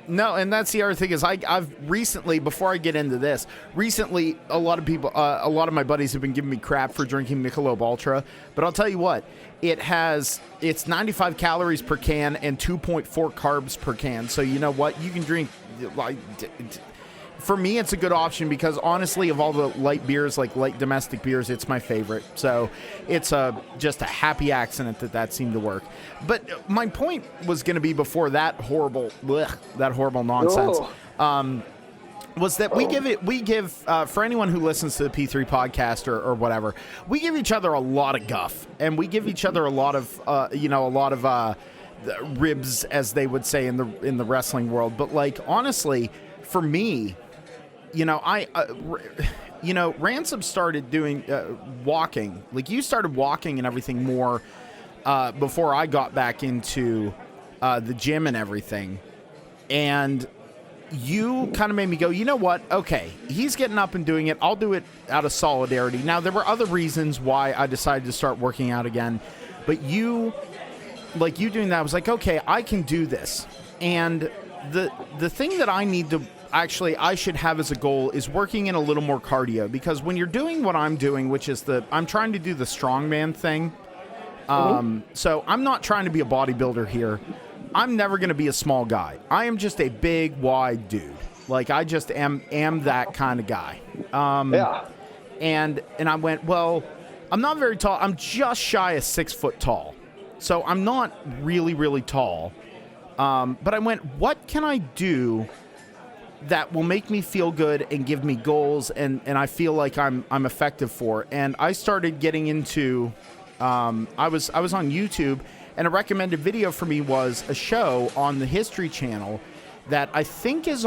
No, and that's the other thing is I've recently, before I get into this, a lot of my buddies have been giving me crap for drinking Michelob Ultra, but I'll tell you what, it's 95 calories per can and 2.4 carbs per can. So you know what, you can drink, like, for me, it's a good option because, honestly, of all the light beers, like light domestic beers, it's my favorite. So it's just a happy accident that seemed to work. But my point was going to be before that horrible nonsense. was that we give for anyone who listens to the P3 podcast or whatever, we give each other a lot of guff, and we give each other a lot of ribs, as they would say in the wrestling world. But like, honestly, for me, Ransom started doing walking. Like, you started walking and everything more before I got back into the gym and everything, and you kind of made me go, you know what? Okay, he's getting up and doing it. I'll do it out of solidarity. Now, there were other reasons why I decided to start working out again, but you doing that, I was like, okay, I can do this. And the thing that I should have as a goal is working in a little more cardio, because when you're doing what I'm doing, which is I'm trying to do the strongman thing. So I'm not trying to be a bodybuilder here. I'm never going to be a small guy. I am just a big, wide dude. Like, I just am that kind of guy. And I went, well, I'm not very tall. I'm just shy of 6 foot tall. So I'm not really, really tall. But I went, what can I do that will make me feel good and give me goals and I feel like I'm effective for? And I started getting into, I was on YouTube, and a recommended video for me was a show on the History Channel that I think is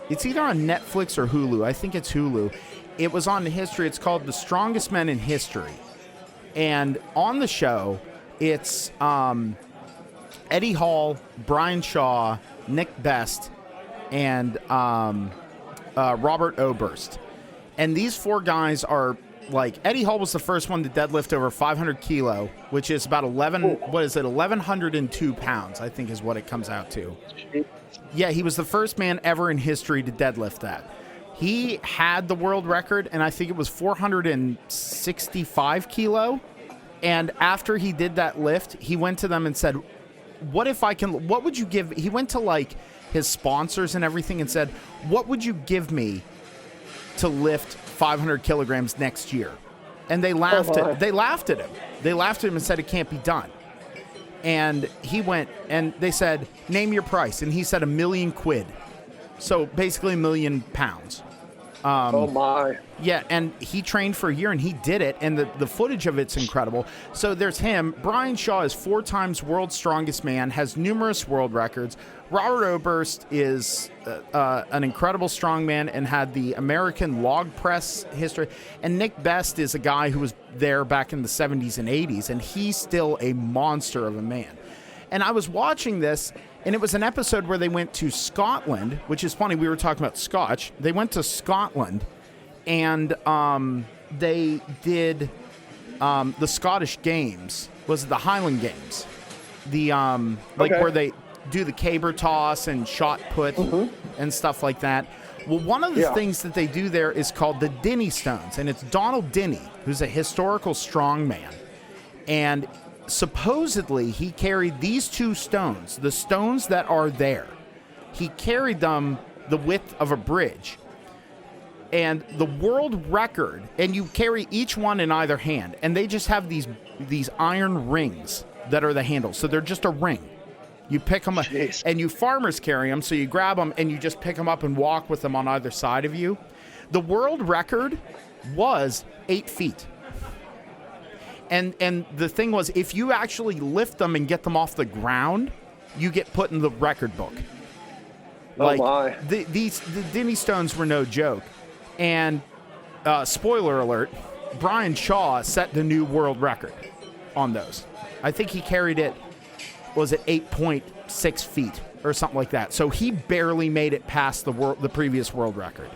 it's either on Netflix or Hulu. I think it's Hulu. It was on the History. It's called The Strongest Men in History. And on the show, it's Eddie Hall, Brian Shaw, Nick Best, and Robert Oberst. And these 4 guys are, like, Eddie Hall was the first one to deadlift over 500 kilo, which is about 1,102 pounds, I think is what it comes out to. Yeah, he was the first man ever in history to deadlift that. He had the world record, and I think it was 465 kilo. And after he did that lift, he went to them and said, what would you give? He went to, like, his sponsors and everything and said, what would you give me to lift 500 kilograms next year? And they laughed at him. They laughed at him and said it can't be done. And he went, and they said, name your price. And he said $1 million. So basically £1 million. Oh my. Yeah, and he trained for a year and he did it, and the footage of it's incredible. So there's him. Brian Shaw is 4 times world's strongest man, has numerous world records. Robert Oberst is an incredible strongman and had the American log press history. And Nick Best is a guy who was there back in the 70s and 80s, and he's still a monster of a man. And I was watching this, and it was an episode where they went to Scotland, which is funny. We were talking about Scotch. They went to Scotland, and they did the Scottish Games. Was it the Highland Games? The where they do the caber toss and shot put and stuff like that. Well, one of the things that they do there is called the Dinnie Stones, and it's Donald Dinnie, who's a historical strongman, and supposedly he carried these 2 stones, the stones that are there. He carried them the width of a bridge. And the world record, and you carry each one in either hand, and they just have these iron rings that are the handles. So they're just a ring. You pick them up, and you farmers carry them, so you grab them and you just pick them up and walk with them on either side of you. The world record was 8 feet. And the thing was, if you actually lift them and get them off the ground, you get put in the record book. Like, the Dinnie Stones were no joke. And spoiler alert, Brian Shaw set the new world record on those. I think he carried it, was it 8.6 feet or something like that. So he barely made it past the previous world record.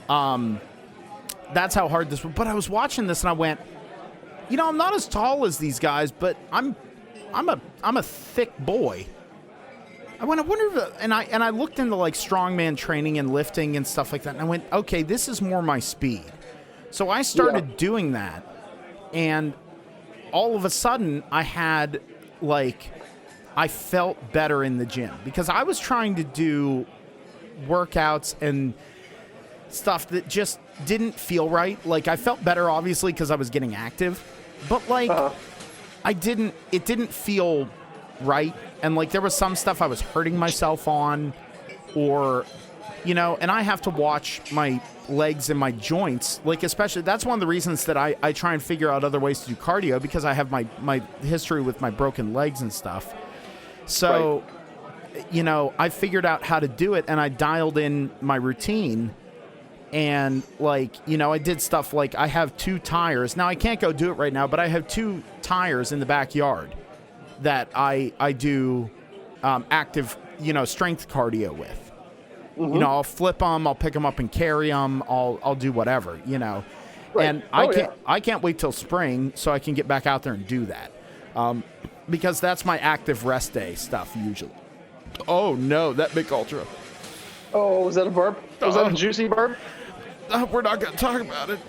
That's how hard this was. But I was watching this and I went, I'm not as tall as these guys, but I'm a thick boy. I wonder if, and I looked into like strongman training and lifting and stuff like that, and I went, okay, this is more my speed. So I started doing that, and all of a sudden I felt better in the gym because I was trying to do workouts and stuff that just didn't feel right. Like, I felt better obviously because I was getting active, but like it didn't feel right. And like there was some stuff I was hurting myself on, or and I have to watch my legs and my joints. Like, especially, that's one of the reasons that I try and figure out other ways to do cardio, because I have my history with my broken legs and stuff. So, I figured out how to do it, and I dialed in my routine. And, like, I did stuff like I have 2 tires. Now, I can't go do it right now, but I have 2 tires in the backyard that I do active, strength cardio with. Mm-hmm. I'll flip them, I'll pick them up and carry them, I'll do whatever, Right. And I can't wait till spring so I can get back out there and do that. Because that's my active rest day stuff usually. Oh, no, that big ultra. Oh, was that a burp? Was that a juicy burp? We're not going to talk about it.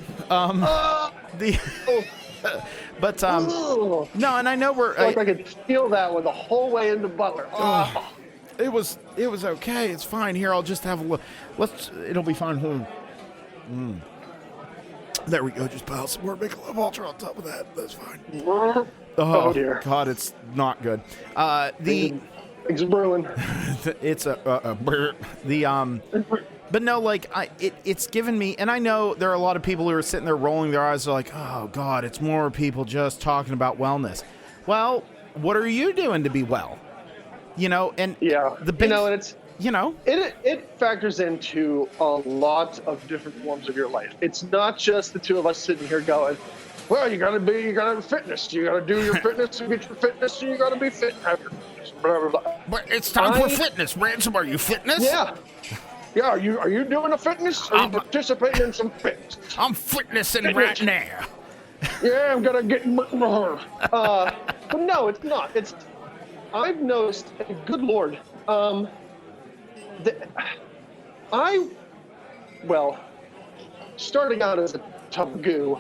But no, and I know I could feel that one the whole way into Butler. Oh. It was okay. It's fine. Here, I'll just have a look. It'll be fine. There we go. Just pile some more Michelob Ultra on top of that. That's fine. Oh dear. God, it's not good. Things are brewing. It's but no, like it's given me, and I know there are a lot of people who are sitting there rolling their eyes, like, oh God, it's more people just talking about wellness. Well, what are you doing to be well? And the big, and it's it factors into a lot of different forms of your life. It's not just the two of us sitting here going, well, you gotta have fitness, you gotta do your fitness and get your fitness, and you gotta be fit and have your fitness, blah blah blah. But it's time for fitness. Ransom, are you fitness? Yeah, are you doing a fitness? Are you participating in some fitness? I'm fitnessing right now. Yeah, I'm gonna get more. But no, it's not. I've noticed, good Lord, starting out as a tough goo,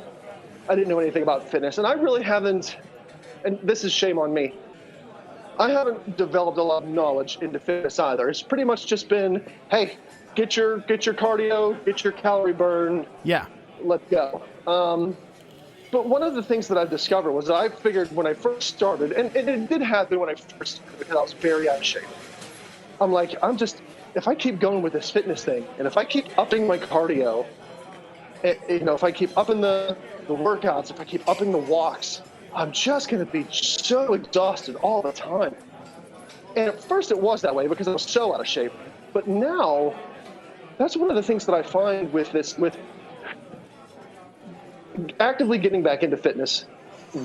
I didn't know anything about fitness, and I really haven't, and this is shame on me, I haven't developed a lot of knowledge into fitness either. It's pretty much just been, hey, get your cardio, get your calorie burn. Yeah. Let's go. But one of the things that I've discovered was that I figured when I first started, and it did happen when I first started because I was very out of shape. I'm like, if I keep going with this fitness thing, and if I keep upping my cardio, if I keep upping the workouts, if I keep upping the walks, I'm just going to be so exhausted all the time. And at first it was that way because I was so out of shape. But now, that's one of the things that I find with actively getting back into fitness.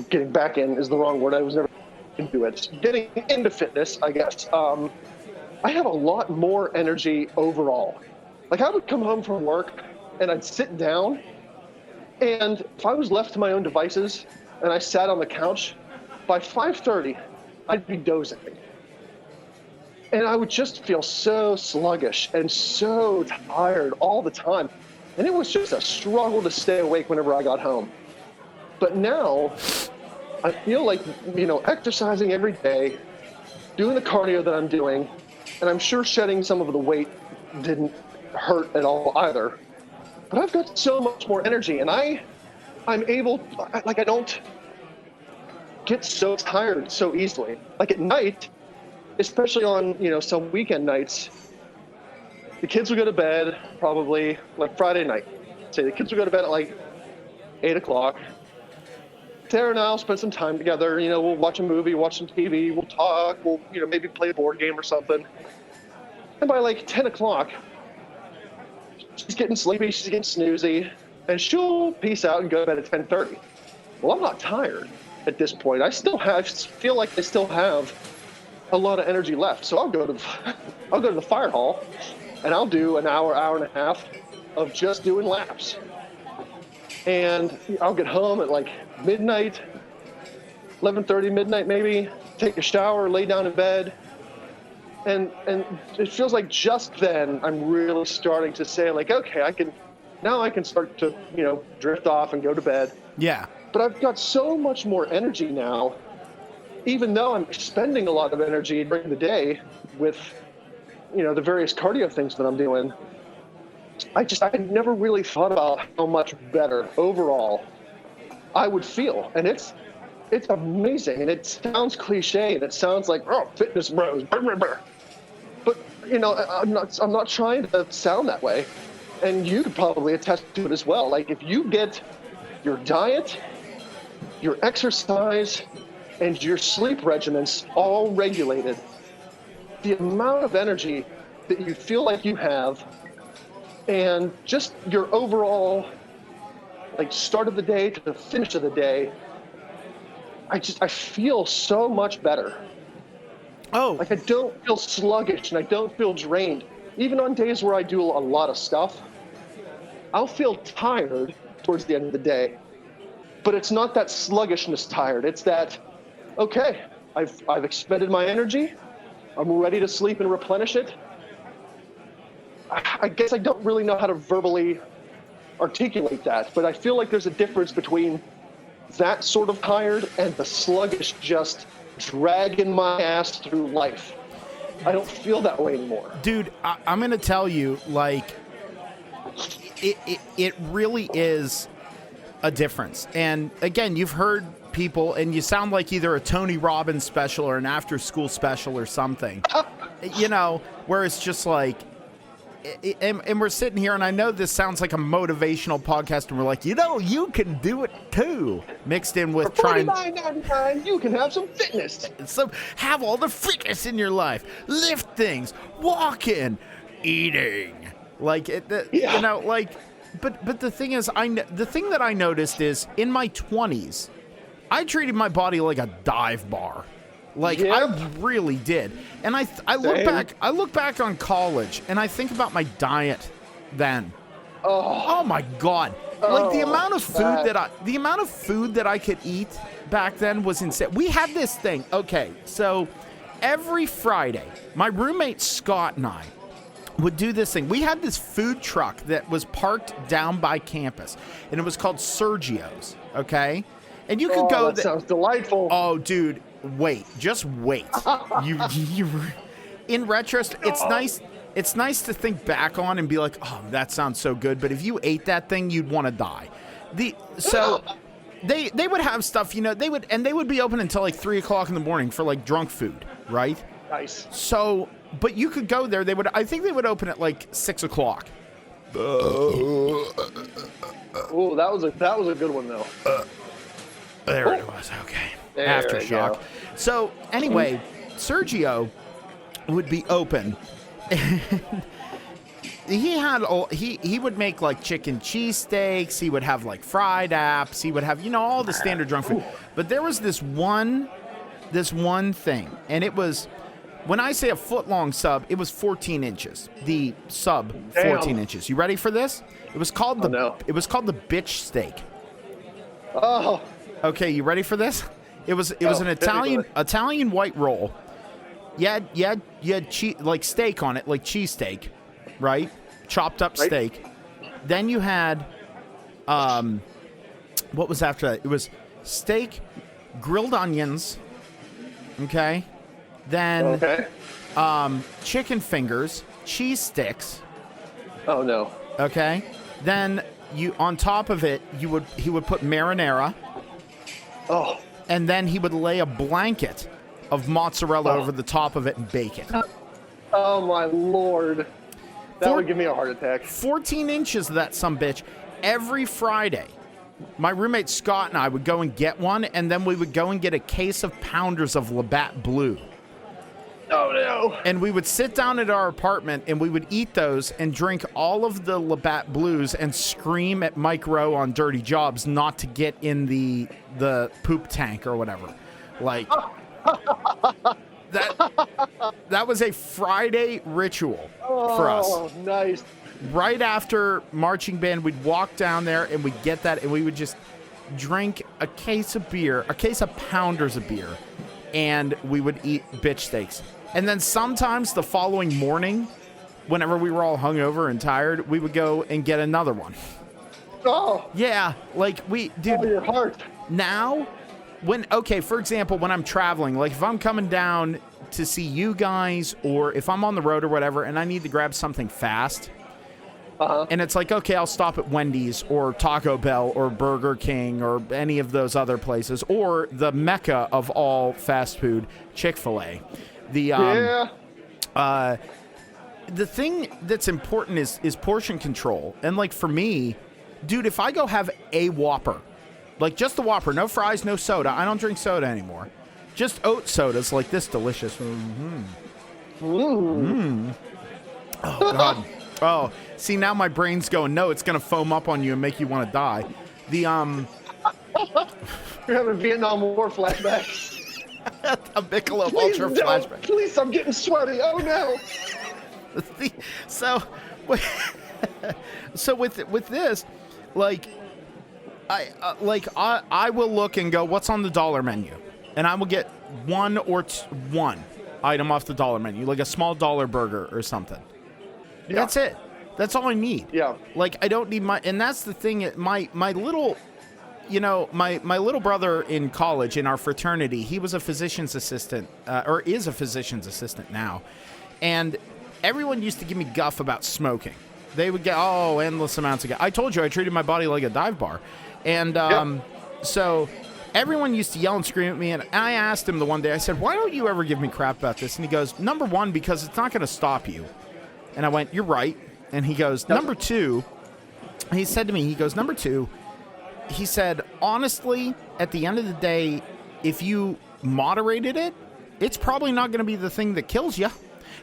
Getting back in is the wrong word. I was never into it. Getting into fitness, I guess. I have a lot more energy overall. Like, I would come home from work and I'd sit down, and if I was left to my own devices and I sat on the couch, by 5:30, I'd be dozing. And I would just feel so sluggish and so tired all the time. And it was just a struggle to stay awake whenever I got home. But now, I feel like, exercising every day, doing the cardio that I'm doing, and I'm sure shedding some of the weight didn't hurt at all either. But I've got so much more energy, and I'm able, I don't get so tired so easily. Like at night, especially on, some weekend nights, the kids will go to bed probably like Friday night. Say the kids will go to bed at like 8 o'clock. Tara and I'll spend some time together. We'll watch a movie, watch some TV, we'll talk, we'll, maybe play a board game or something. And by like 10 o'clock, she's getting sleepy, she's getting snoozy, and she'll peace out and go to bed at 10:30. Well, I'm not tired at this point. I feel like I still have a lot of energy left. So I'll go to the fire hall, and I'll do an hour and a half of just doing laps. And I'll get home at like midnight, 11:30, midnight maybe, take a shower, lay down in bed. And it feels like just then I'm really starting to say, like, okay, I can start to, drift off and go to bed. Yeah. But I've got so much more energy now, even though I'm spending a lot of energy during the day with, the various cardio things that I'm doing. I never really thought about how much better overall I would feel. And it's amazing. And it sounds cliche, and it sounds like, oh, fitness bros. But, I'm not trying to sound that way, and you could probably attest to it as well. Like, if you get your diet, your exercise, and your sleep regimens all regulated, the amount of energy that you feel like you have, and just your overall, like, start of the day to the finish of the day, I feel so much better. Oh. Like, I don't feel sluggish and I don't feel drained. Even on days where I do a lot of stuff, I'll feel tired towards the end of the day. But it's not that sluggishness tired. It's that, okay, I've expended my energy. I'm ready to sleep and replenish it. I guess I don't really know how to verbally articulate that, but I feel like there's a difference between that sort of tired and the sluggish just dragging my ass through life. I don't feel that way anymore. Dude, I'm going to tell you, like, it really is a difference. And again, you've heard people, and you sound like either a Tony Robbins special or an after-school special or something, where it's just like, and we're sitting here, and I know this sounds like a motivational podcast, and we're like, you can do it too, mixed in with trying. $49.99, you can have some fitness. So have all the fitness in your life, lift things, walking, eating, like But the thing is, the thing that I noticed is in my 20s, I treated my body like a dive bar. Like, I really did. And I look back on college, and I think about my diet then. Oh my God. Like, the amount of food that I could eat back then was insane. We had this thing. Okay, so every Friday, my roommate Scott and I would do this thing. We had this food truck that was parked down by campus, and it was called Sergio's, okay? And you could go. That sounds delightful. Oh, dude. Just wait. you in retrospect, it's nice to think back on and be like, oh, that sounds so good. But if you ate that thing, you'd want to die. They would have stuff, they would be open until like 3:00 in the morning for like drunk food, right? Nice. So, but you could go there. I think they would open at like 6:00. Oh, that was a good one though. There it was. Okay. There Aftershock. So anyway, Sergio would be open. He would make like chicken cheesesteaks. He would have like fried apps. He would have all the standard drunk food. But there was this one thing, and it was, when I say a foot-long sub, it was 14 inches. The sub, 14 inches. You ready for this? It was called the bitch steak. Oh. Okay, you ready for this? It was an Italian white roll. You had like steak on it, like cheesesteak, right? Chopped up steak. Then you had what was after that? It was steak, grilled onions, okay? Then chicken fingers, cheese sticks. Oh no. Okay? Then on top of it, he would put marinara. Oh. And then he would lay a blanket of mozzarella over the top of it and bake it. Oh, my Lord. That would give me a heart attack. 14 inches of that sumbitch every Friday. My roommate Scott and I would go and get one, and then we would go and get a case of Pounders of Labatt Blue. Oh, no. And we would sit down at our apartment, and we would eat those and drink all of the Labatt Blues and scream at Mike Rowe on Dirty Jobs not to get in the poop tank or whatever. Like, that was a Friday rictual for us. Oh, nice. Right after marching band, we'd walk down there, and we'd get that, and we would just drink a case of Pounders of beer, and we would eat bitch steaks. And then sometimes the following morning, whenever we were all hungover and tired, we would go and get another one. Oh. Yeah, like dude. Oh, your heart. Now, for example, when I'm traveling, like if I'm coming down to see you guys, or if I'm on the road or whatever, and I need to grab something fast, and it's like, okay, I'll stop at Wendy's or Taco Bell or Burger King or any of those other places, or the mecca of all fast food, Chick-fil-A. the thing that's important is portion control. And like for me, dude, if I go have a Whopper, like just the Whopper, no fries, no soda. I don't drink soda anymore. Just oat sodas like this delicious. Mm-hmm. Mm. Oh, God. Oh, see, now my brain's going, no, it's going to foam up on you and make you want to die. You're having Vietnam War flashbacks. A Michelob Ultra flashback. Please, I'm getting sweaty. Oh, no. So with this, like, I will look and go, what's on the dollar menu? And I will get one item off the dollar menu, like a small dollar burger or something. Yeah. That's it. That's all I need. Yeah. Like, I don't need and that's the thing, my little, my little brother in college, in our fraternity, he was a physician's assistant, or is a physician's assistant now. And everyone used to give me guff about smoking. They would get, endless amounts of guff. I told you I treated my body like a dive bar. And so everyone used to yell and scream at me. And I asked him the one day, I said, why don't you ever give me crap about this? And he goes, number one, because it's not going to stop you. And I went, you're right. And he goes, number two, he said to me, number two, he said, honestly, at the end of the day, if you moderated it, it's probably not going to be the thing that kills you.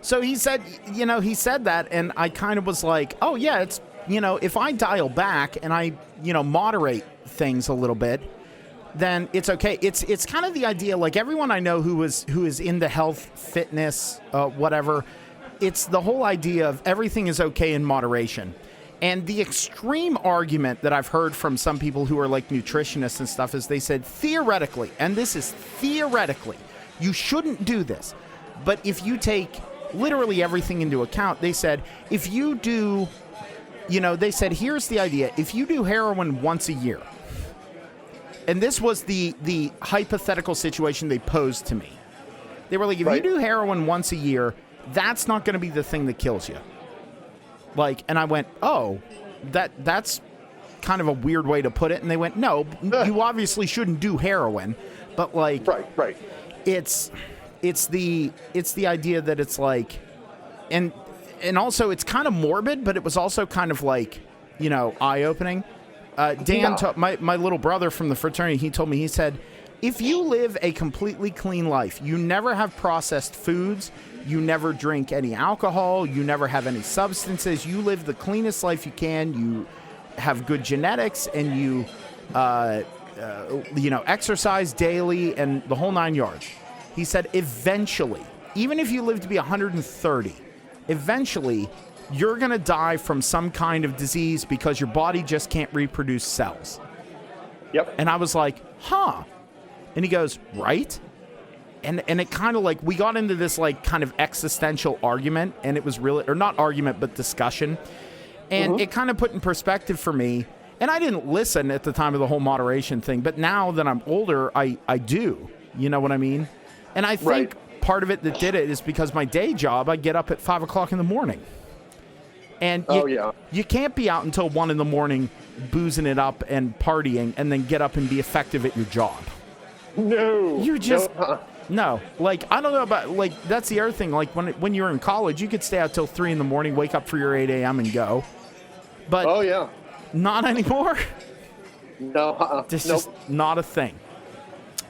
So he said, he said that, and I kind of was like, oh, yeah, it's, if I dial back and I, moderate things a little bit, then it's okay. It's kind of the idea, like everyone I know who is into health, fitness, whatever, it's the whole idea of everything is okay in moderation. And the extreme argument that I've heard from some people who are like nutritionists and stuff is they said, theoretically, and this is theoretically, you shouldn't do this. But if you take literally everything into account, they said, if you do, they said, here's the idea. If you do heroin once a year, and this was the hypothetical situation they posed to me. They were like, if you do heroin once a year, that's not going to be the thing that kills you. Like, and I went, oh, that's kind of a weird way to put it. And they went, no, you obviously shouldn't do heroin, but like, right. It's the idea that it's like, and also it's kind of morbid, but it was also kind of like, eye-opening. Dan, my little brother from the fraternity, he told me, he said, if you live a completely clean life, you never have processed foods, you never drink any alcohol, you never have any substances, you live the cleanest life you can, you have good genetics, and you, exercise daily and the whole 9 yards. He said, eventually, even if you live to be 130, eventually you're going to die from some kind of disease because your body just can't reproduce cells. Yep. And I was like, huh. And he goes, right? And it kind of like, we got into this like kind of existential argument, and it was really, or not argument, but discussion. And it kind of put in perspective for me. And I didn't listen at the time of the whole moderation thing, but now that I'm older, I do. You know what I mean? And I think part of it that did it is because my day job, I get up at 5 o'clock in the morning. And you can't be out until 1 in the morning boozing it up and partying and then get up and be effective at your job. No. You're just... No. Like, I don't know about... Like, that's the other thing. Like, when you were in college, you could stay out till 3 in the morning, wake up for your 8 a.m. and go. But... Oh, yeah. Not anymore? No. This is not a thing.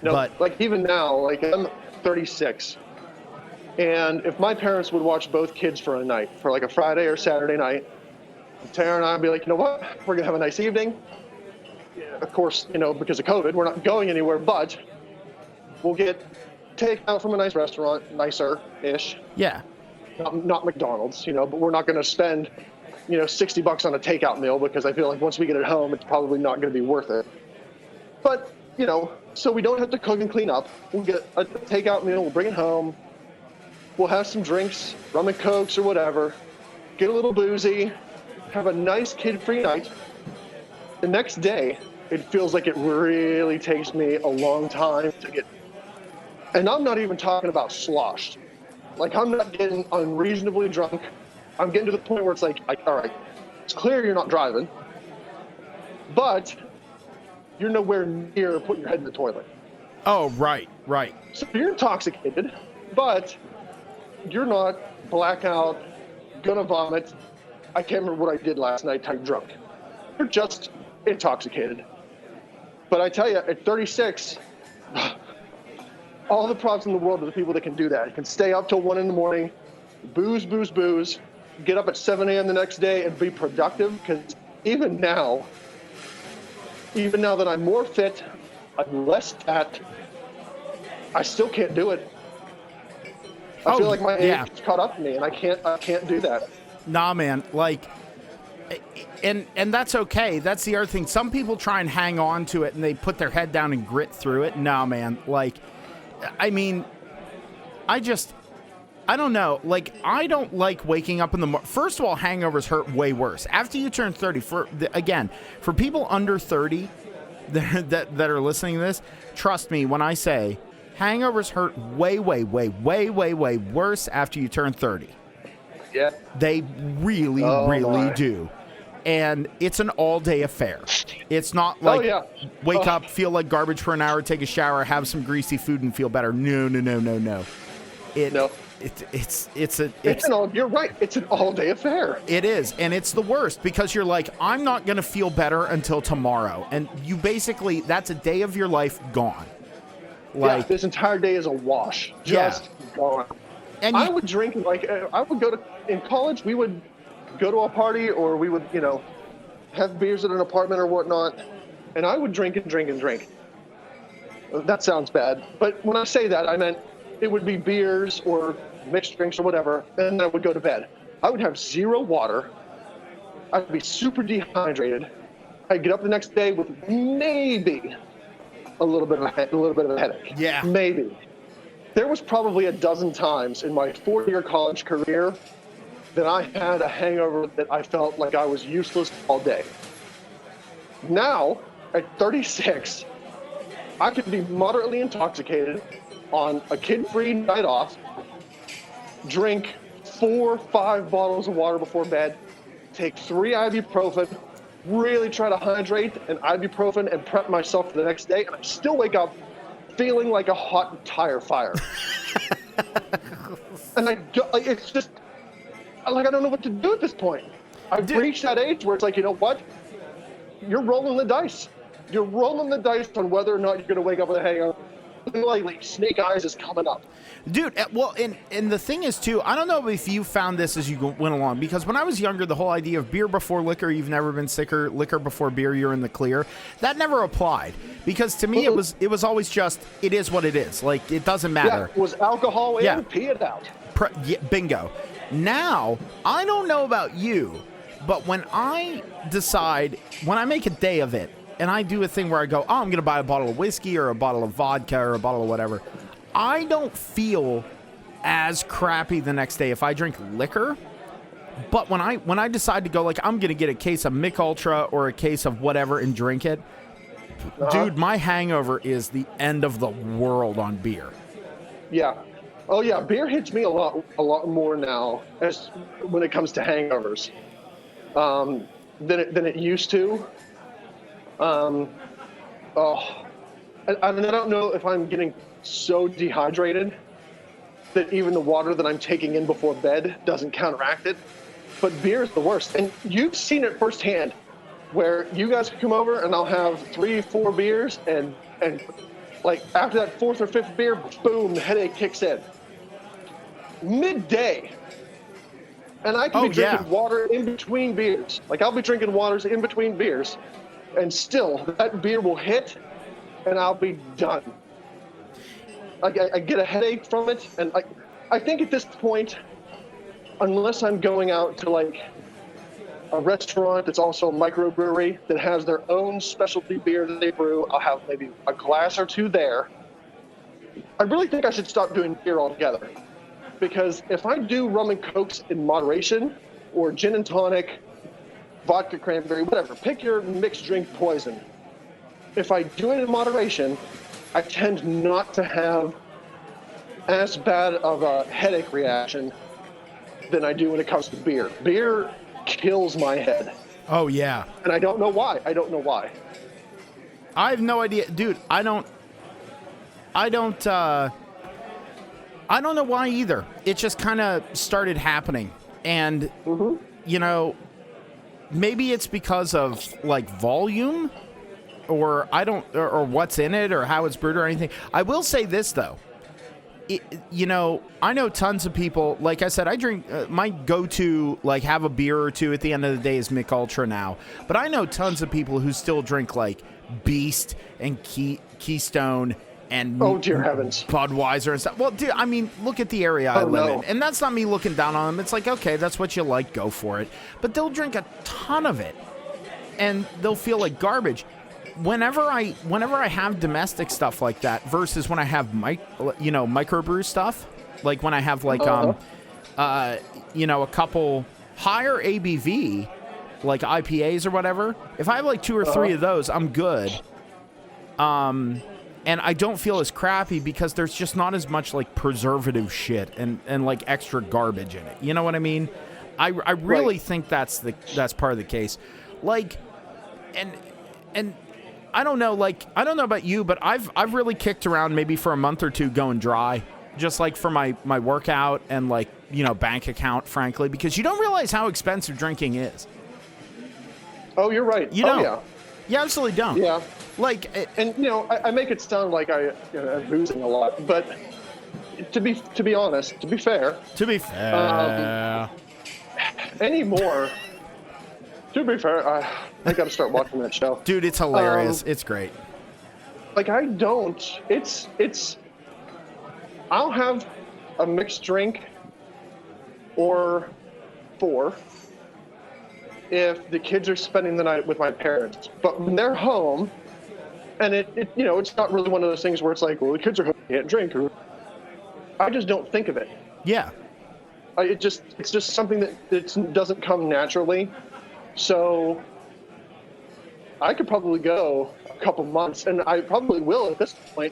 No. But, like, even now, like, I'm 36. And if my parents would watch both kids for a night, for like a Friday or Saturday night, Tara and I would be like, you know what? We're going to have a nice evening. Of course, because of COVID, we're not going anywhere, but we'll get takeout from a nice restaurant, nicer-ish. Yeah. Not McDonald's, but we're not going to spend, $60 on a takeout meal because I feel like once we get it home, it's probably not going to be worth it. But, so we don't have to cook and clean up. We'll get a takeout meal, we'll bring it home. We'll have some drinks, rum and cokes or whatever, get a little boozy, have a nice kid-free night. The next day, it feels like it really takes me a long time to get, and I'm not even talking about sloshed. Like, I'm not getting unreasonably drunk. I'm getting to the point where it's like, all right, it's clear you're not driving, but you're nowhere near putting your head in the toilet. Oh, right. So you're intoxicated, but you're not blackout, gonna vomit. I can't remember what I did last night type drunk. You're just intoxicated. But I tell you, at 36, all the props in the world are the people that can do that. You can stay up till 1 in the morning, booze, get up at 7 a.m. the next day and be productive. Because even now that I'm more fit, I'm less fat, I still can't do it. I feel like my age is caught up to me, and I can't do that. Nah, man. Like, and that's okay. That's the other thing. Some people try and hang on to it, and they put their head down and grit through it. Nah, man. Like, I mean, I don't know. Like, I don't like waking up in the morning. First of all, hangovers hurt way worse. After you turn 30, for people under 30 that are listening to this, trust me when I say hangovers hurt way worse after you turn 30. Yeah. They really do. And it's an all-day affair. It's not like wake up, feel like garbage for an hour, take a shower, have some greasy food, and feel better. No. You're right. It's an all-day affair. It is, and it's the worst because you're like, I'm not going to feel better until tomorrow. And you basically, that's a day of your life gone. Like, this entire day is a wash. Just gone. And I would drink, like, I would go to, in college, we would go to a party or we would, have beers at an apartment or whatnot, and I would drink and drink and drink. That sounds bad. But when I say that, I meant it would be beers or mixed drinks or whatever, and then I would go to bed. I would have zero water. I'd be super dehydrated. I'd get up the next day with maybe a little bit of a headache. Yeah. Maybe. There was probably a dozen times in my 4-year college career that I had a hangover that I felt like I was useless all day. Now, at 36, I could be moderately intoxicated on a kid-free night off, drink 4 or 5 bottles of water before bed, take 3 ibuprofen, really try to hydrate an ibuprofen and prep myself for the next day, and I still wake up feeling like a hot tire fire. And it's just, like, I don't know what to do at this point. I've reached that age where it's like, you know what? You're rolling the dice. You're rolling the dice on whether or not you're going to wake up with a hangover. Like snake eyes is coming up. Dude, well, and the thing is, too, I don't know if you found this as you went along, because when I was younger, the whole idea of beer before liquor, you've never been sicker, liquor before beer, you're in the clear, that never applied. Because to me, it was always just, it is what it is. Like, it doesn't matter. Yeah, it was alcohol in, pee it out. Bingo. Now, I don't know about you, but when I make a day of it, and I do a thing where I go, I'm going to buy a bottle of whiskey or a bottle of vodka or a bottle of whatever, I don't feel as crappy the next day if I drink liquor. But when I decide to go, like, I'm going to get a case of Mick Ultra or a case of whatever and drink it, dude, my hangover is the end of the world on beer. Yeah. Oh, yeah. Beer hits me a lot more now when it comes to hangovers than it used to. I don't know if I'm getting so dehydrated that even the water that I'm taking in before bed doesn't counteract it. But beer is the worst. And you've seen it firsthand where you guys can come over and I'll have 3-4 beers and like after that 4th or 5th beer, boom, the headache kicks in. Midday. And I can be drinking water in between beers. Like I'll be drinking waters in between beers. And still, that beer will hit, and I'll be done. I get a headache from it, and I think at this point, unless I'm going out to like a restaurant that's also a microbrewery that has their own specialty beer that they brew, I'll have maybe a glass or 2 there. I really think I should stop doing beer altogether, because if I do rum and cokes in moderation, or gin and tonic, vodka, cranberry, whatever. Pick your mixed drink poison. If I do it in moderation, I tend not to have as bad of a headache reaction than I do when it comes to beer. Beer kills my head. Oh, yeah. And I don't know why. I have no idea. Dude, I don't know why either. It just kind of started happening. And, you know, maybe it's because of, like, volume or or what's in it or how it's brewed or anything. I will say this, though. You know, I know tons of people, like I said, I drink, my go-to, like, have a beer or two at the end of the day is Mick Ultra now. But I know tons of people who still drink, like, Beast and Keystone and oh, dear heavens, Budweiser and stuff. Well, dude, I mean, look at the area I live in. And that's not me looking down on them. It's like, okay, that's what you like, go for it. But they'll drink a ton of it, and they'll feel like garbage. Whenever I have domestic stuff like that versus when I have microbrew stuff, like when I have like you know, a couple higher ABV like IPAs or whatever, if I have like 2 or 3 of those, I'm good. And I don't feel as crappy because there's just not as much like preservative shit and like extra garbage in it. You know what I mean? I really think that's part of the case. Like, and I don't know, like, I don't know about you, but I've really kicked around maybe for a month or two going dry, just like for my workout and like, you know, bank account, frankly, because you don't realize how expensive drinking is. Oh, you're right. You don't. Yeah. You absolutely don't. Yeah. Like, and you know, I make it sound like I'm boozing a lot, but to be honest, to be fair, anymore. To be fair, I got to start watching that show. Dude, it's hilarious. It's great. Like, I'll have a mixed drink or 4 if the kids are spending the night with my parents. But when they're home, and it you know, it's not really one of those things where it's like, well, the kids are home, can't drink. I just don't think of it. Yeah. It's just something that doesn't come naturally. So I could probably go a couple months, and I probably will at this point,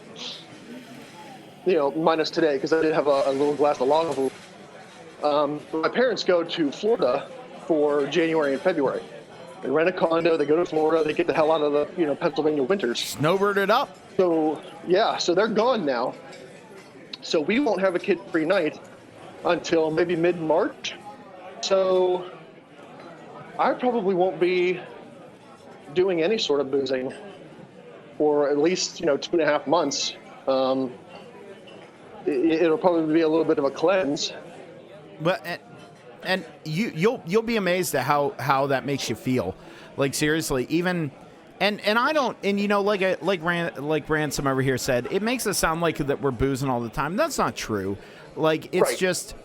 you know, minus today, because I did have a little glass of Lagavulin. My parents go to Florida for January and February. They rent a condo, they go to Florida, they get the hell out of the, you know, Pennsylvania winters. Snowbird it up. So, yeah, so they're gone now. So we won't have a kid-free night until maybe mid-March. So I probably won't be doing any sort of boozing for at least, you know, 2.5 months. It'll probably be a little bit of a cleanse. But and you'll be amazed at how that makes you feel. Like, seriously, even and I don't, and you know, like Ransom over here said, it makes us sound like that we're boozing all the time. That's not true. Like, it's just,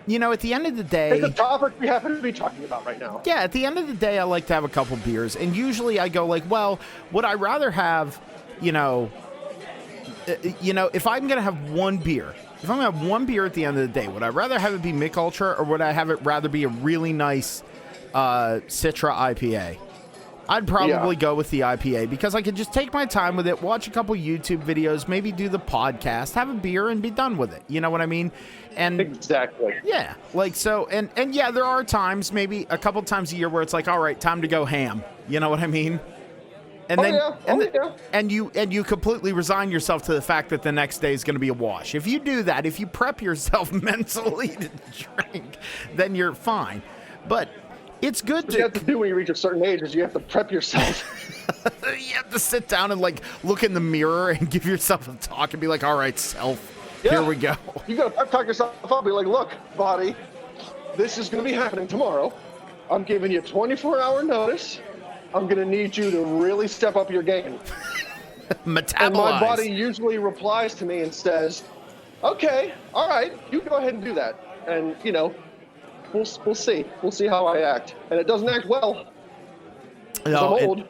you know, at the end of the day, it's a topic we happen to be talking about right now. Yeah, at the end of the day, I like to have a couple beers, and usually I go like, well, would I rather have, you know, if I'm gonna have one beer. If I'm going to have one beer at the end of the day, would I rather have it be Mick Ultra or would I have it rather be a really nice Citra IPA? I'd probably go with the IPA because I could just take my time with it, watch a couple YouTube videos, maybe do the podcast, have a beer, and be done with it. You know what I mean? And exactly. Yeah. Like, so, and yeah, there are times, maybe a couple times a year where it's like, all right, time to go ham. You know what I mean? And and you completely resign yourself to the fact that the next day is going to be a wash. If you do that, if you prep yourself mentally to drink, then you're fine. But it's good what you have to do when you reach a certain age is you have to prep yourself. You have to sit down and like look in the mirror and give yourself a talk and be like, all right, self, here we go. You got to pep talk yourself up. Be like, look, body, this is going to be happening tomorrow. I'm giving you 24-hour notice. I'm going to need you to really step up your game. Metabolize. And my body usually replies to me and says, okay, all right, you go ahead and do that. And, you know, we'll see. We'll see how I act. And it doesn't act well. No, I'm old.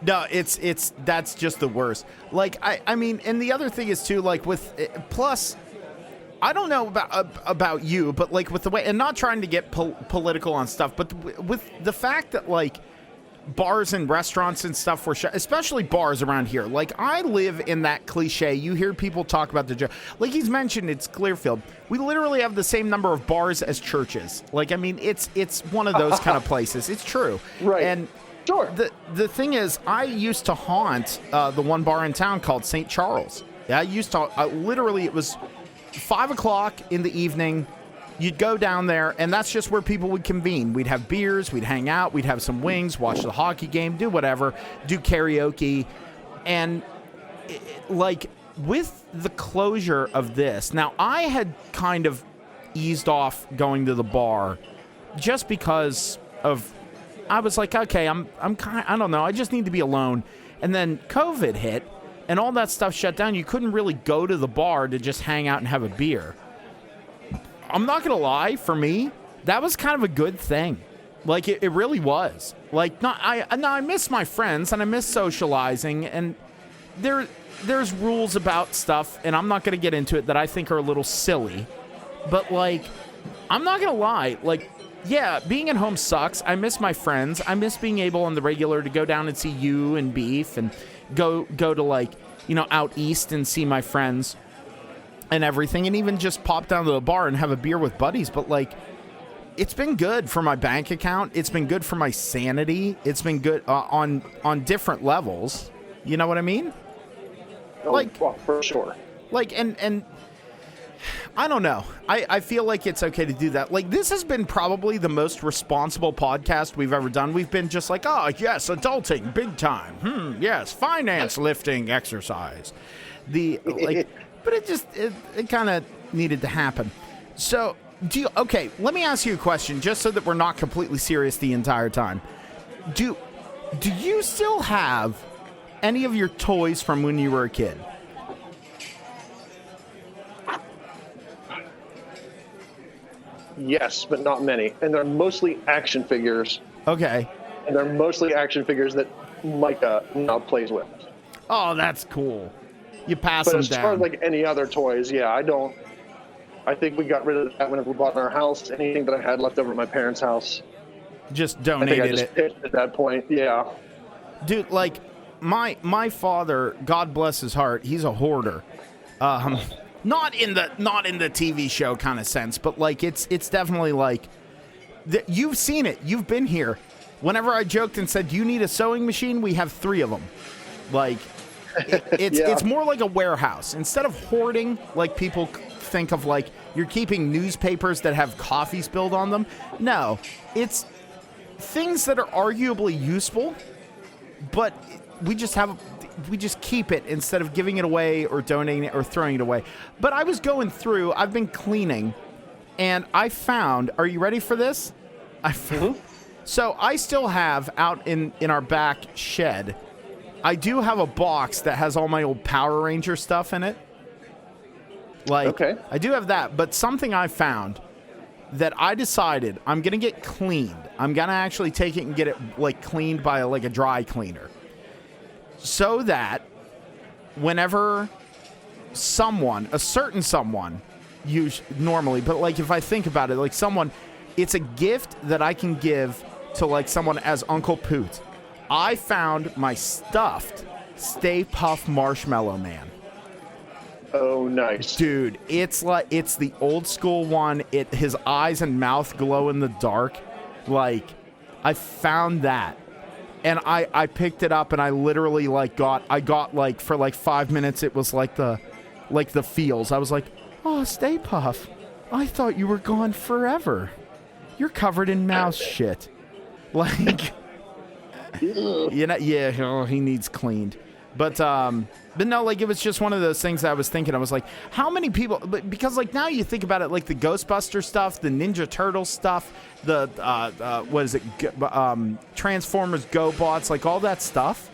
That's just the worst. Like, I mean, and the other thing is, too, like, with, plus, I don't know about you, but, like, with the way, and not trying to get political on stuff, but with the fact that, like, bars and restaurants and stuff were especially bars around here. Like, I live in that cliche. You hear people talk about like he's mentioned, it's Clearfield. We literally have the same number of bars as churches. Like, I mean, it's one of those kind of places. It's true. Right. And sure. The thing is, I used to haunt the one bar in town called St. Charles. Yeah, I used to literally, it was 5 o'clock in the evening. you'd go down there, and that's just where people would convene. We'd have beers, we'd hang out, we'd have some wings, watch the hockey game, do whatever, do karaoke. And, like, with the closure of this, now I had kind of eased off going to the bar just because of, I was like, okay, I'm kind, I don't know, I just need to be alone. And then COVID hit, and all that stuff shut down. You couldn't really go to the bar to just hang out and have a beer. I'm not going to lie, for me, that was kind of a good thing. Like, it really was. Like, I miss my friends, and I miss socializing, and there's rules about stuff, and I'm not going to get into it, that I think are a little silly. But, like, I'm not going to lie. Like, yeah, being at home sucks. I miss my friends. I miss being able on the regular to go down and see you and Beef and go to, like, you know, out east and see my friends and everything, and even just pop down to the bar and have a beer with buddies. But, like, it's been good for my bank account. It's been good for my sanity. It's been good on different levels. You know what I mean? Oh, like, well, for sure. Like, and I don't know. I feel like it's okay to do that. Like, this has been probably the most responsible podcast we've ever done. We've been just like, oh, yes, adulting, big time. Yes, finance lifting exercise. But it kind of needed to happen. So, okay, let me ask you a question, just so that we're not completely serious the entire time. Do you still have any of your toys from when you were a kid? Yes, but not many. And they're mostly action figures. Okay. And they're mostly action figures that Micah now plays with. Oh, that's cool. You pass them down. But as far as like any other toys, yeah, I think we got rid of that whenever we bought our house. Anything that I had left over at my parents' house, just donated I just pitched at that point. Yeah. Dude, like, my father, God bless his heart, he's a hoarder. Not in the TV show kind of sense, but like it's definitely like you've seen it. You've been here. Whenever I joked and said, "Do you need a sewing machine?" We have 3 of them. Like it's more like a warehouse instead of hoarding. Like people think of like you're keeping newspapers that have coffee spilled on them. No, it's things that are arguably useful, but we just keep it instead of giving it away or donating it or throwing it away. But I was going through, I've been cleaning, and I found, are you ready for this? So I still have out in our back shed, I do have a box that has all my old Power Ranger stuff in it. Like, okay. I do have that, but something I found that I decided I'm going to get cleaned. I'm going to actually take it and get it like cleaned by like a dry cleaner. So that whenever a certain someone, normally, but like if I think about it, like someone, it's a gift that I can give to like someone as Uncle Poot. I found my stuffed Stay Puft Marshmallow Man. Oh, nice. Dude, it's the old school one. His eyes and mouth glow in the dark. Like, I found that. And I picked it up and I literally got like for like 5 minutes it was like the feels. I was like, "Oh, Stay Puft, I thought you were gone forever. You're covered in mouse shit." Like, you know, yeah, oh, he needs cleaned. But no, like it was just one of those things that I was thinking. I was like, how many people? Because like now you think about it, like the Ghostbuster stuff, the Ninja Turtle stuff, the what is it? Transformers GoBots, like all that stuff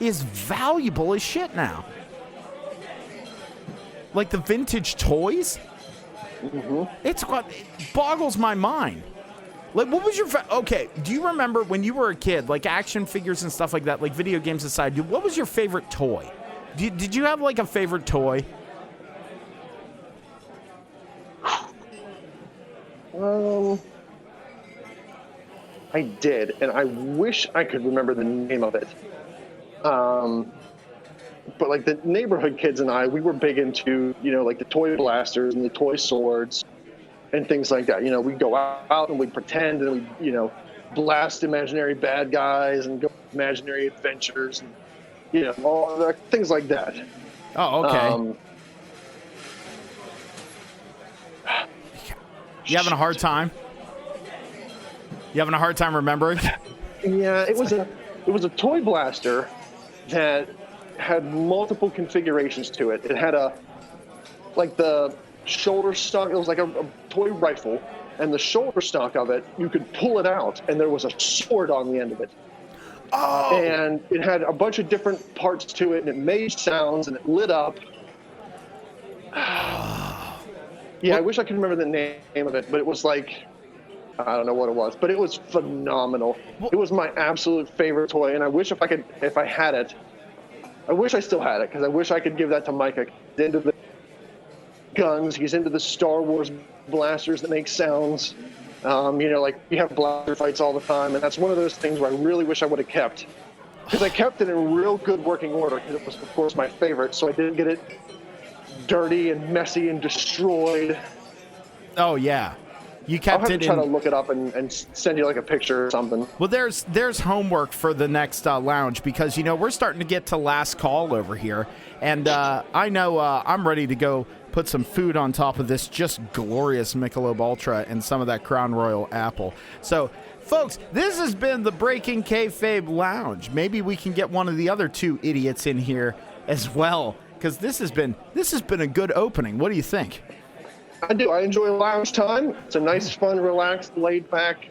is valuable as shit now. Like the vintage toys, it boggles my mind. Like, what was your okay? Do you remember when you were a kid, like action figures and stuff like that, like video games aside? What was your favorite toy? Did you have like a favorite toy? I did, and I wish I could remember the name of it. But like the neighborhood kids and I, we were big into, you know, like the toy blasters and the toy swords and things like that. You know, we'd go out and we'd pretend and we'd, you know, blast imaginary bad guys and go on imaginary adventures and, you know, all the things like that. Oh, okay. You having a hard time? You having a hard time remembering? Yeah, it was a toy blaster that had multiple configurations to it. It had the shoulder stock. It was like a toy rifle, and the shoulder stock of it, you could pull it out, and there was a sword on the end of it. Oh! And it had a bunch of different parts to it, and it made sounds, and it lit up. Yeah, I wish I could remember the name of it, but it was like, I don't know what it was, but it was phenomenal. It was my absolute favorite toy, and I wish if I had it, I wish I still had it, because I wish I could give that to Micah. He's into the guns, he's into the Star Wars blasters that make sounds. Like you have blaster fights all the time, and that's one of those things where I really wish I would have kept. Because I kept it in real good working order, because it was, of course, my favorite, so I didn't get it dirty and messy and destroyed. Oh, yeah. You kept I'll have to try to look it up and send you like a picture or something. Well, there's homework for the next lounge, because, we're starting to get to last call over here. And I know I'm ready to go put some food on top of this just glorious Michelob Ultra and some of that Crown Royal apple. So, folks, this has been the Breaking Kayfabe Lounge. Maybe we can get one of the other two idiots in here as well, because this has been a good opening. What do you think? I do. I enjoy lounge time. It's a nice, fun, relaxed, laid back,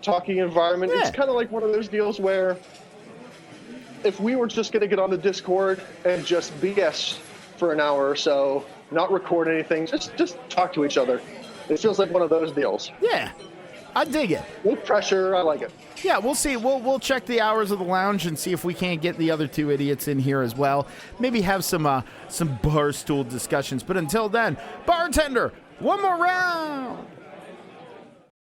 talking environment. Yeah. It's kind of like one of those deals where if we were just going to get on the Discord and just BS for an hour or so, not record anything, just talk to each other. It feels like one of those deals. Yeah, I dig it. No pressure. I like it. Yeah, we'll see. We'll check the hours of the lounge and see if we can't get the other two idiots in here as well. Maybe have some barstool discussions. But until then, bartender, one more round.